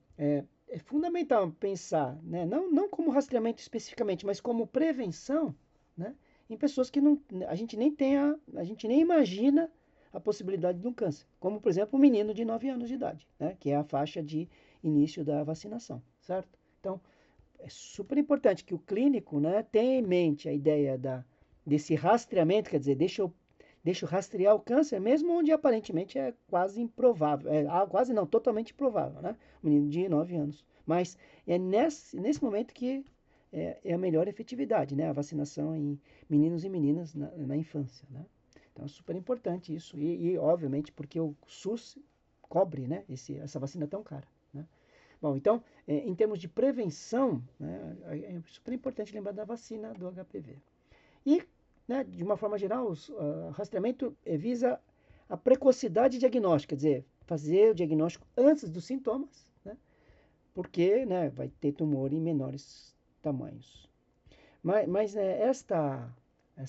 é fundamental pensar, né, não como rastreamento especificamente, mas como prevenção, né, em pessoas que a gente nem imagina a possibilidade de um câncer, como por exemplo um menino de 9 anos de idade, né, que é a faixa de início da vacinação, certo? Então, é super importante que o clínico, né, tenha em mente a ideia desse rastreamento, quer dizer, deixa eu rastrear o câncer, mesmo onde aparentemente é quase improvável, quase não, totalmente improvável, né? Um menino de 9 anos. Mas é nesse momento que é a melhor efetividade, né? A vacinação em meninos e meninas na infância, né? Então é super importante isso. E obviamente, porque o SUS cobre, né, essa vacina tão cara, né? Bom, então, em termos de prevenção, né, é super importante lembrar da vacina do HPV. E, né, de uma forma geral, o rastreamento visa a precocidade diagnóstica, quer dizer, fazer o diagnóstico antes dos sintomas, né, porque, né, vai ter tumor em menores tamanhos. Mas essa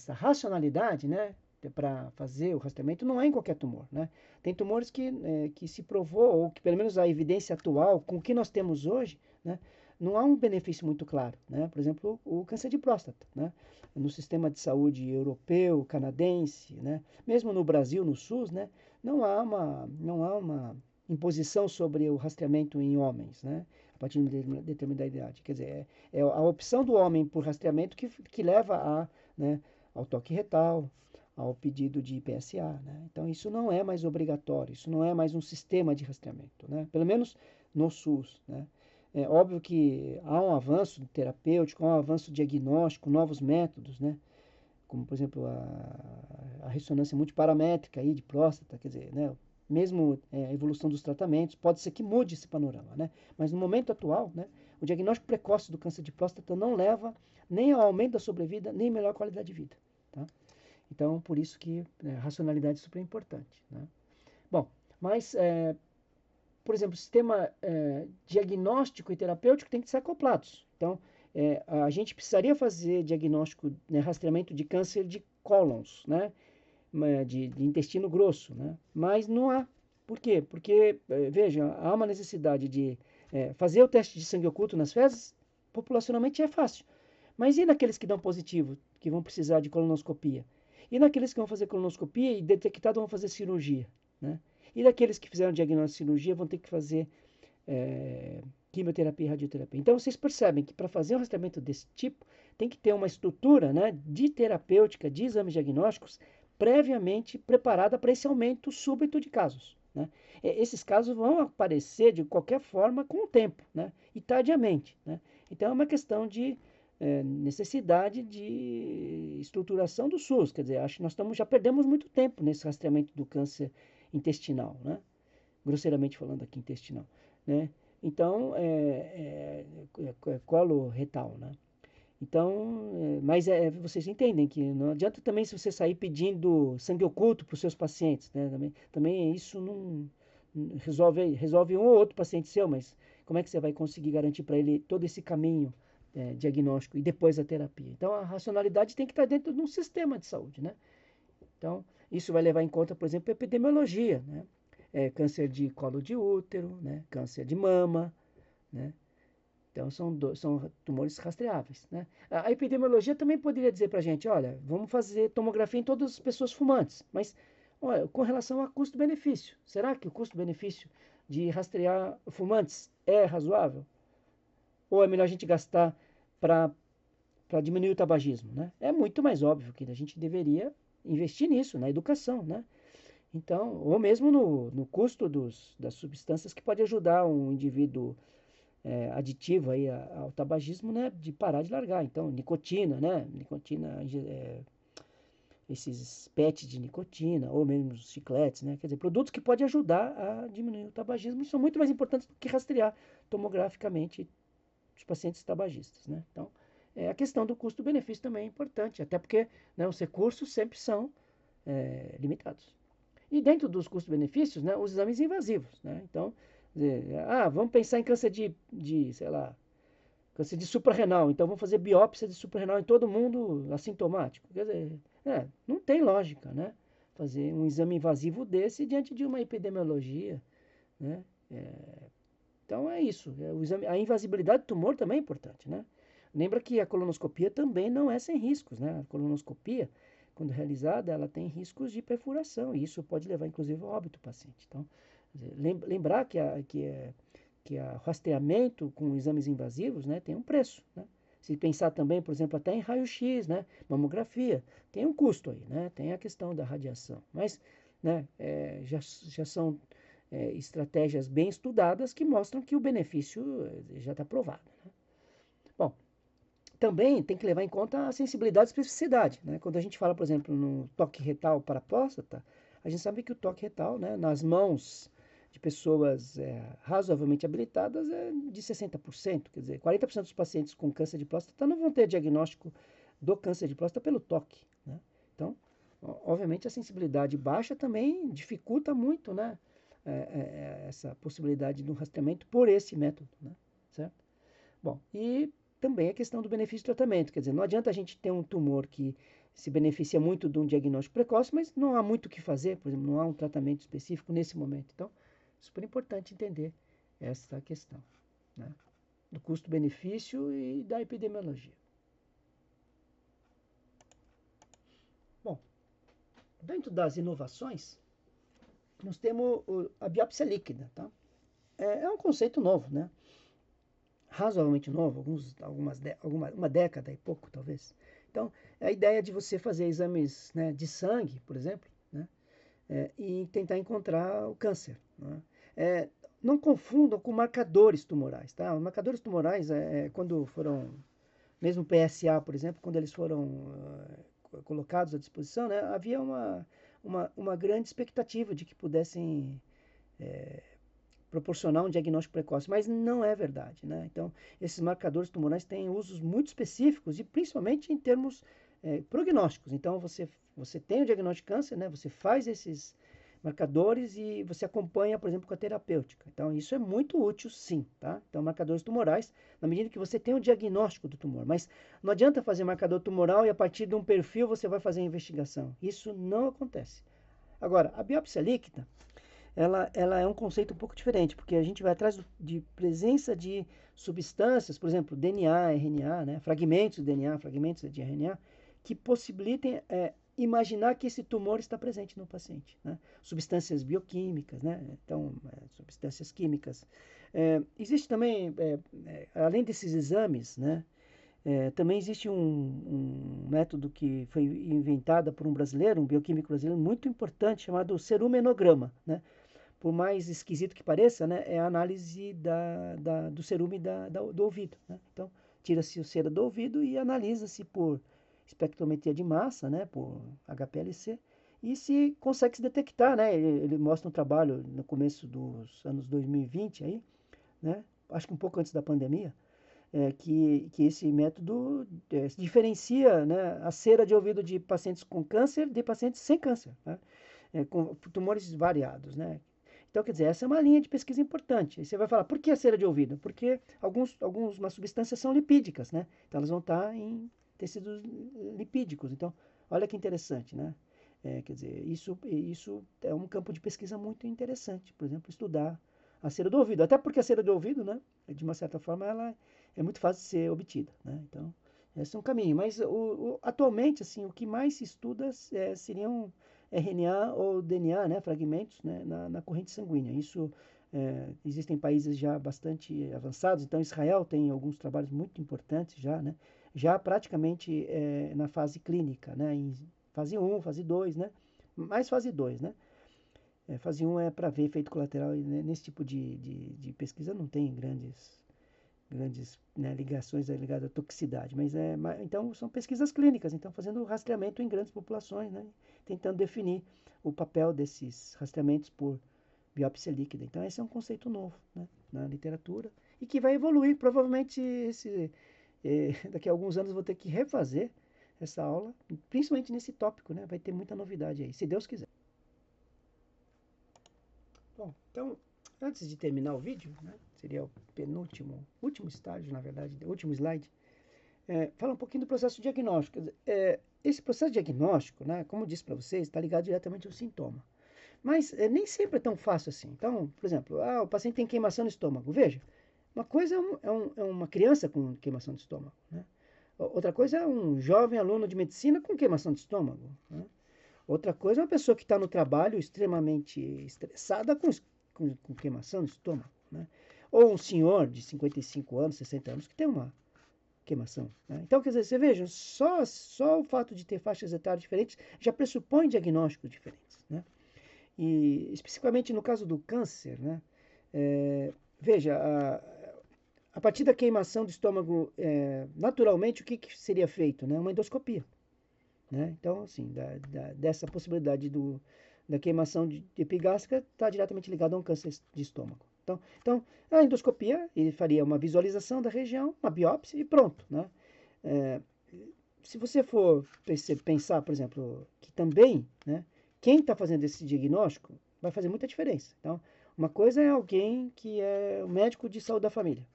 racionalidade, né, para fazer o rastreamento não é em qualquer tumor, né? Tem tumores que se provou, ou que pelo menos a evidência atual, com o que nós temos hoje, né, não há um benefício muito claro, né? Por exemplo, o câncer de próstata, né? No sistema de saúde europeu, canadense, né? Mesmo no Brasil, no SUS, né? Não há uma imposição sobre o rastreamento em homens, né? A partir de uma determinada idade. Quer dizer, é a opção do homem por rastreamento que leva né, ao toque retal, ao pedido de PSA, né? Então, isso não é mais obrigatório, isso não é mais um sistema de rastreamento, né? Pelo menos no SUS, né? É óbvio que há um avanço terapêutico, há um avanço diagnóstico, novos métodos, né? Como, por exemplo, a ressonância multiparamétrica aí de próstata, quer dizer, né? Mesmo a evolução dos tratamentos, pode ser que mude esse panorama, né? Mas no momento atual, né, o diagnóstico precoce do câncer de próstata não leva nem ao aumento da sobrevida, nem melhor qualidade de vida, tá? Então, por isso que a racionalidade é super importante, né? Bom, mas, por exemplo, o sistema diagnóstico e terapêutico tem que ser acoplados. Então, a gente precisaria fazer diagnóstico, né, rastreamento de câncer de cólons, né? De intestino grosso, né? Mas não há. Por quê? Porque, veja, há uma necessidade de fazer o teste de sangue oculto nas fezes, populacionalmente é fácil. Mas e naqueles que dão positivo, que vão precisar de colonoscopia? E naqueles que vão fazer colonoscopia e detectado vão fazer cirurgia, né? E daqueles que fizeram diagnóstico de cirurgia vão ter que fazer quimioterapia e radioterapia. Então vocês percebem que para fazer um rastreamento desse tipo, tem que ter uma estrutura, né, de terapêutica, de exames diagnósticos, previamente preparada para esse aumento súbito de casos, né? Esses casos vão aparecer de qualquer forma com o tempo, né, e tardiamente, né? Então é uma questão de necessidade de estruturação do SUS, quer dizer, acho que nós já perdemos muito tempo nesse rastreamento do câncer intestinal, né? Grosseiramente falando aqui intestinal, né? Então, colo retal, né? Então, mas vocês entendem que não adianta também se você sair pedindo sangue oculto para os seus pacientes, né? Também isso não resolve um ou outro paciente seu, mas como é que você vai conseguir garantir para ele todo esse caminho diagnóstico e depois a terapia? Então, a racionalidade tem que estar dentro de um sistema de saúde, né? Então, isso vai levar em conta, por exemplo, a epidemiologia, né? Câncer de colo de útero, né? Câncer de mama, né? Então, são tumores rastreáveis, né? A epidemiologia também poderia dizer para a gente, olha, vamos fazer tomografia em todas as pessoas fumantes, mas, olha, com relação a custo-benefício, será que o custo-benefício de rastrear fumantes é razoável? Ou é melhor a gente gastar para diminuir o tabagismo, né? É muito mais óbvio que a gente deveria investir nisso, na educação, né? Então, ou mesmo no custo das substâncias que pode ajudar um indivíduo aditivo aí ao tabagismo, né, de parar de largar. Então, nicotina, né, esses PET de nicotina, ou mesmo os chicletes, né, quer dizer, produtos que podem ajudar a diminuir o tabagismo e são muito mais importantes do que rastrear tomograficamente os pacientes tabagistas, né. Então, a questão do custo-benefício também é importante, até porque, né, os recursos sempre são limitados. E dentro dos custos-benefícios, né, os exames invasivos, né? Então, vamos pensar em câncer sei lá, câncer de suprarrenal. Então, vamos fazer biópsia de suprarrenal em todo mundo assintomático. Quer dizer, não tem lógica, né? Fazer um exame invasivo desse diante de uma epidemiologia, né? Então, é isso. A invasibilidade do tumor também é importante, né? Lembra que a colonoscopia também não é sem riscos, né? A colonoscopia, quando realizada, ela tem riscos de perfuração, e isso pode levar, inclusive, ao óbito do paciente. Então, lembrar que a rastreamento com exames invasivos, né, tem um preço, né? Se pensar também, por exemplo, até em raio-x, né, mamografia, tem um custo aí, né? Tem a questão da radiação, mas, né, já são estratégias bem estudadas que mostram que o benefício já está provado, né? Bom, também tem que levar em conta a sensibilidade e especificidade, né? Quando a gente fala, por exemplo, no toque retal para a próstata, a gente sabe que o toque retal, né, nas mãos de pessoas razoavelmente habilitadas é de 60%, quer dizer, 40% dos pacientes com câncer de próstata não vão ter diagnóstico do câncer de próstata pelo toque, né? Então, obviamente, a sensibilidade baixa também dificulta muito, né, essa possibilidade do rastreamento por esse método, né? Certo? Bom, e também a questão do benefício do tratamento, quer dizer, não adianta a gente ter um tumor que se beneficia muito de um diagnóstico precoce, mas não há muito o que fazer, por exemplo, não há um tratamento específico nesse momento. Então, é super importante entender essa questão, né, do custo-benefício e da epidemiologia. Bom, dentro das inovações, nós temos a biópsia líquida, tá? É um conceito novo, né? Razoavelmente novo, uma década e pouco, talvez. Então, a ideia de você fazer exames, né, de sangue, por exemplo, né, e tentar encontrar o câncer, né? Não confundam com marcadores tumorais, tá? Os marcadores tumorais, quando foram, mesmo PSA, por exemplo, quando eles foram colocados à disposição, né, havia uma grande expectativa de que pudessem proporcionar um diagnóstico precoce, mas não é verdade, né? Então, esses marcadores tumorais têm usos muito específicos e principalmente em termos prognósticos. Então, você tem o diagnóstico de câncer, né? Você faz esses marcadores e você acompanha, por exemplo, com a terapêutica. Então, isso é muito útil, sim, tá? Então, marcadores tumorais, na medida que você tem o diagnóstico do tumor. Mas não adianta fazer marcador tumoral e a partir de um perfil você vai fazer a investigação. Isso não acontece. Agora, a biópsia líquida, ela é um conceito um pouco diferente, porque a gente vai atrás de presença de substâncias, por exemplo, DNA, RNA, né, fragmentos de DNA, fragmentos de RNA, que possibilitem imaginar que esse tumor está presente no paciente, né? Substâncias bioquímicas, né? Então, substâncias químicas. Existe também, além desses exames, né, também existe um método que foi inventado por um brasileiro, um bioquímico brasileiro muito importante, chamado cerumenograma, né? Por mais esquisito que pareça, né, é a análise do cerume do ouvido, né? Então, tira-se o cera do ouvido e analisa-se por espectrometria de massa, né, por HPLC, e se consegue se detectar, né? Ele mostra um trabalho no começo dos anos 2020 aí, né? Acho que um pouco antes da pandemia, que esse método diferencia, né, a cera de ouvido de pacientes com câncer de pacientes sem câncer, né? Com tumores variados, né? Então, quer dizer, essa é uma linha de pesquisa importante. Aí você vai falar, por que a cera de ouvido? Porque algumas substâncias são lipídicas, né? Então, elas vão estar em tecidos lipídicos. Então, olha que interessante, né? Quer dizer, isso é um campo de pesquisa muito interessante. Por exemplo, estudar a cera do ouvido. Até porque a cera do ouvido, né, de uma certa forma, ela é muito fácil de ser obtida, né? Então, esse é um caminho. Mas atualmente, assim, o que mais se estuda seriam RNA ou DNA, né, fragmentos, né, na corrente sanguínea. Isso existem países já bastante avançados. Então, Israel tem alguns trabalhos muito importantes já, né, já praticamente na fase clínica, né, em fase 1, fase 2, né, mais fase 2, né. Fase 1 é para ver efeito colateral e nesse tipo de pesquisa não tem grandes né, ligações ligadas à toxicidade, mas então são pesquisas clínicas, então fazendo rastreamento em grandes populações, né, tentando definir o papel desses rastreamentos por biópsia líquida. Então esse é um conceito novo, né, na literatura e que vai evoluir. Provavelmente daqui a alguns anos eu vou ter que refazer essa aula, principalmente nesse tópico, né, vai ter muita novidade aí, se Deus quiser. Bom, então, antes de terminar o vídeo, né, seria o último estágio, na verdade, o último slide, fala um pouquinho do processo diagnóstico. Esse processo diagnóstico, né, como eu disse para vocês, está ligado diretamente ao sintoma. Mas nem sempre é tão fácil assim. Então, por exemplo, o paciente tem queimação no estômago. Veja, uma coisa é uma criança com queimação de estômago, né? Outra coisa é um jovem aluno de medicina com queimação de estômago, né? Outra coisa é uma pessoa que está no trabalho extremamente estressada com queimação no estômago, né? Ou um senhor de 55 anos, 60 anos, que tem uma queimação, né? Então, quer dizer, você veja, só o fato de ter faixas etárias diferentes já pressupõe diagnósticos diferentes, né? E especificamente no caso do câncer, né? Veja, a partir da queimação do estômago, naturalmente, o que seria feito, né? Uma endoscopia, né? Então, assim, dessa possibilidade da queimação de epigástrica está diretamente ligado a um câncer de estômago. Então, a endoscopia, ele faria uma visualização da região, uma biópsia e pronto, né? Se você for pensar, por exemplo, que também, né, quem está fazendo esse diagnóstico vai fazer muita diferença. Então, uma coisa é alguém que é o médico de saúde da família.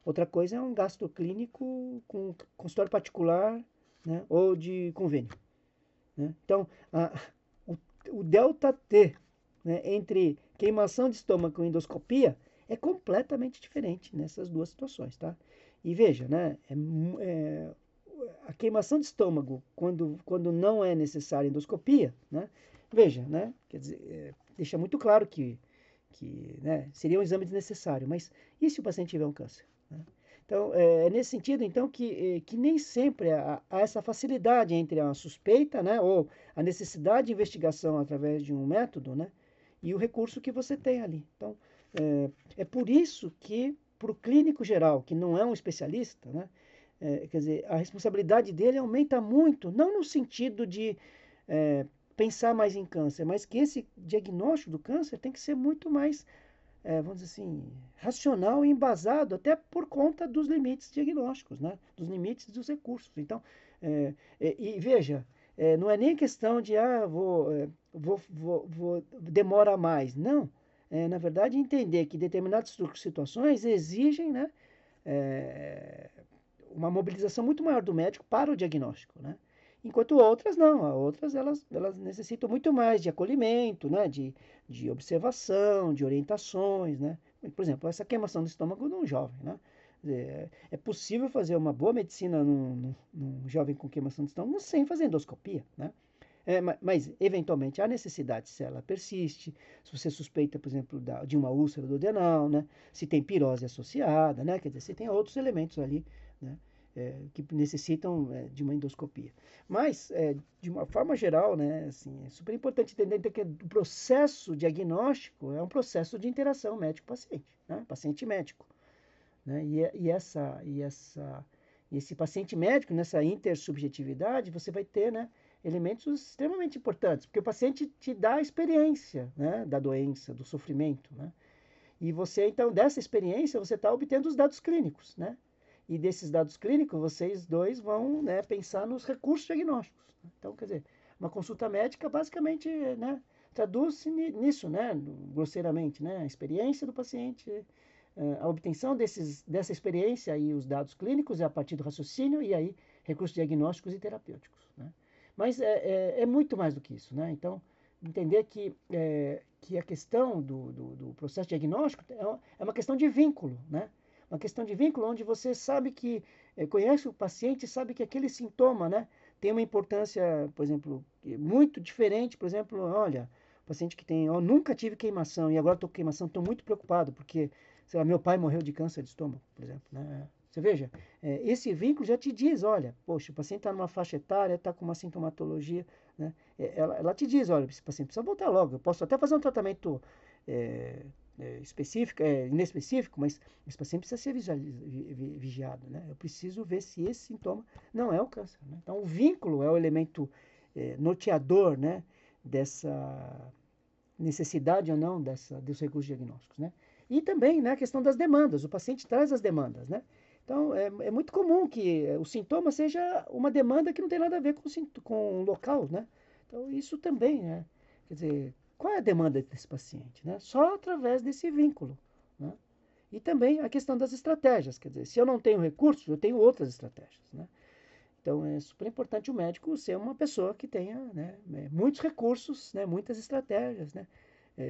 Outra coisa é um gasto clínico com consultório particular, né, ou de convênio, né? Então, o, o delta T, né, entre queimação de estômago e endoscopia é completamente diferente nessas duas situações, tá? E veja, né, a queimação de estômago, quando não é necessária endoscopia, né, veja, né, quer dizer, deixa muito claro que né, seria um exame desnecessário, mas e se o paciente tiver um câncer, né? Então, é nesse sentido, então, que nem sempre há essa facilidade entre a suspeita, né, ou a necessidade de investigação através de um método, né, e o recurso que você tem ali. Então, é por isso que, para o clínico geral, que não é um especialista, né, quer dizer, a responsabilidade dele aumenta muito, não no sentido de pensar mais em câncer, mas que esse diagnóstico do câncer tem que ser muito mais vamos dizer assim, racional e embasado, até por conta dos limites diagnósticos, né? Dos limites dos recursos. Então, e veja, não é nem questão de, demora mais. Não. Na verdade, entender que determinadas situações exigem, né, uma mobilização muito maior do médico para o diagnóstico, né? Enquanto outras não, outras elas necessitam muito mais de acolhimento, né? De observação, de orientações, né? Por exemplo, essa queimação do estômago num jovem, né? É possível fazer uma boa medicina num jovem com queimação de estômago sem fazer endoscopia, né? Mas, eventualmente, há necessidade, se ela persiste, se você suspeita, por exemplo, de uma úlcera do adenal, né? Se tem pirose associada, né? Quer dizer, se tem outros elementos ali, né? Que necessitam de uma endoscopia. Mas, de uma forma geral, né, assim, é super importante entender que o processo diagnóstico é um processo de interação médico-paciente, né? Paciente-médico, né? Esse paciente médico, nessa intersubjetividade, você vai ter, né, elementos extremamente importantes, porque o paciente te dá a experiência, né, da doença, do sofrimento, né? E você, então, dessa experiência, você está obtendo os dados clínicos, né? E desses dados clínicos, vocês dois vão, né, pensar nos recursos diagnósticos. Então, quer dizer, uma consulta médica basicamente, né, traduz-se nisso, né, grosseiramente, né, a experiência do paciente, a obtenção dessa experiência e os dados clínicos é a partir do raciocínio e aí recursos diagnósticos e terapêuticos, né? Mas é muito mais do que isso, né? Então, entender que a questão do processo diagnóstico é uma questão de vínculo, né? Uma questão de vínculo onde você sabe que, conhece o paciente, sabe que aquele sintoma, né, tem uma importância, por exemplo, muito diferente, por exemplo, olha, paciente que tem, eu nunca tive queimação e agora estou com queimação, estou muito preocupado porque, sei lá, meu pai morreu de câncer de estômago, por exemplo, né? Você veja, esse vínculo já te diz, olha, poxa, o paciente está numa faixa etária, está com uma sintomatologia, né? Ela te diz, olha, esse paciente precisa voltar logo, eu posso até fazer um tratamento específico, inespecífico, mas esse paciente precisa ser vigiado, né? Eu preciso ver se esse sintoma não é o câncer, né? Então, o vínculo é o elemento norteador, né, dessa necessidade ou não dos recursos diagnósticos, né? E também, né, a questão das demandas. O paciente traz as demandas, né? Então, é muito comum que o sintoma seja uma demanda que não tem nada a ver com o local, né? Então, isso também, né? Quer dizer, qual é a demanda desse paciente, né? Só através desse vínculo, né? E também a questão das estratégias, quer dizer, se eu não tenho recursos, eu tenho outras estratégias, né? Então, é super importante o médico ser uma pessoa que tenha, né, muitos recursos, né, muitas estratégias, né,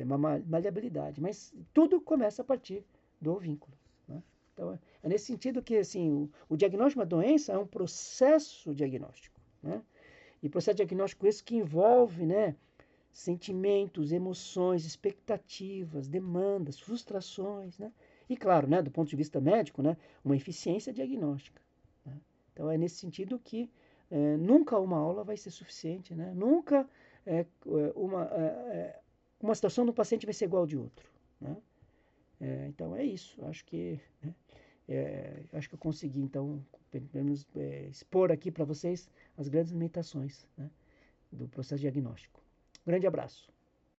uma maleabilidade. Mas tudo começa a partir do vínculo, né? Então, é nesse sentido que assim, o diagnóstico de uma doença é um processo diagnóstico, né? E processo diagnóstico esse que envolve, né, sentimentos, emoções, expectativas, demandas, frustrações, né? E claro, né, do ponto de vista médico, né, uma eficiência diagnóstica, né? Então é nesse sentido que nunca uma aula vai ser suficiente, né? Nunca é, uma, uma situação do paciente vai ser igual de outro, né? Então é isso. Né, acho que eu consegui então pelo menos expor aqui para vocês as grandes limitações, né, do processo diagnóstico. Grande abraço.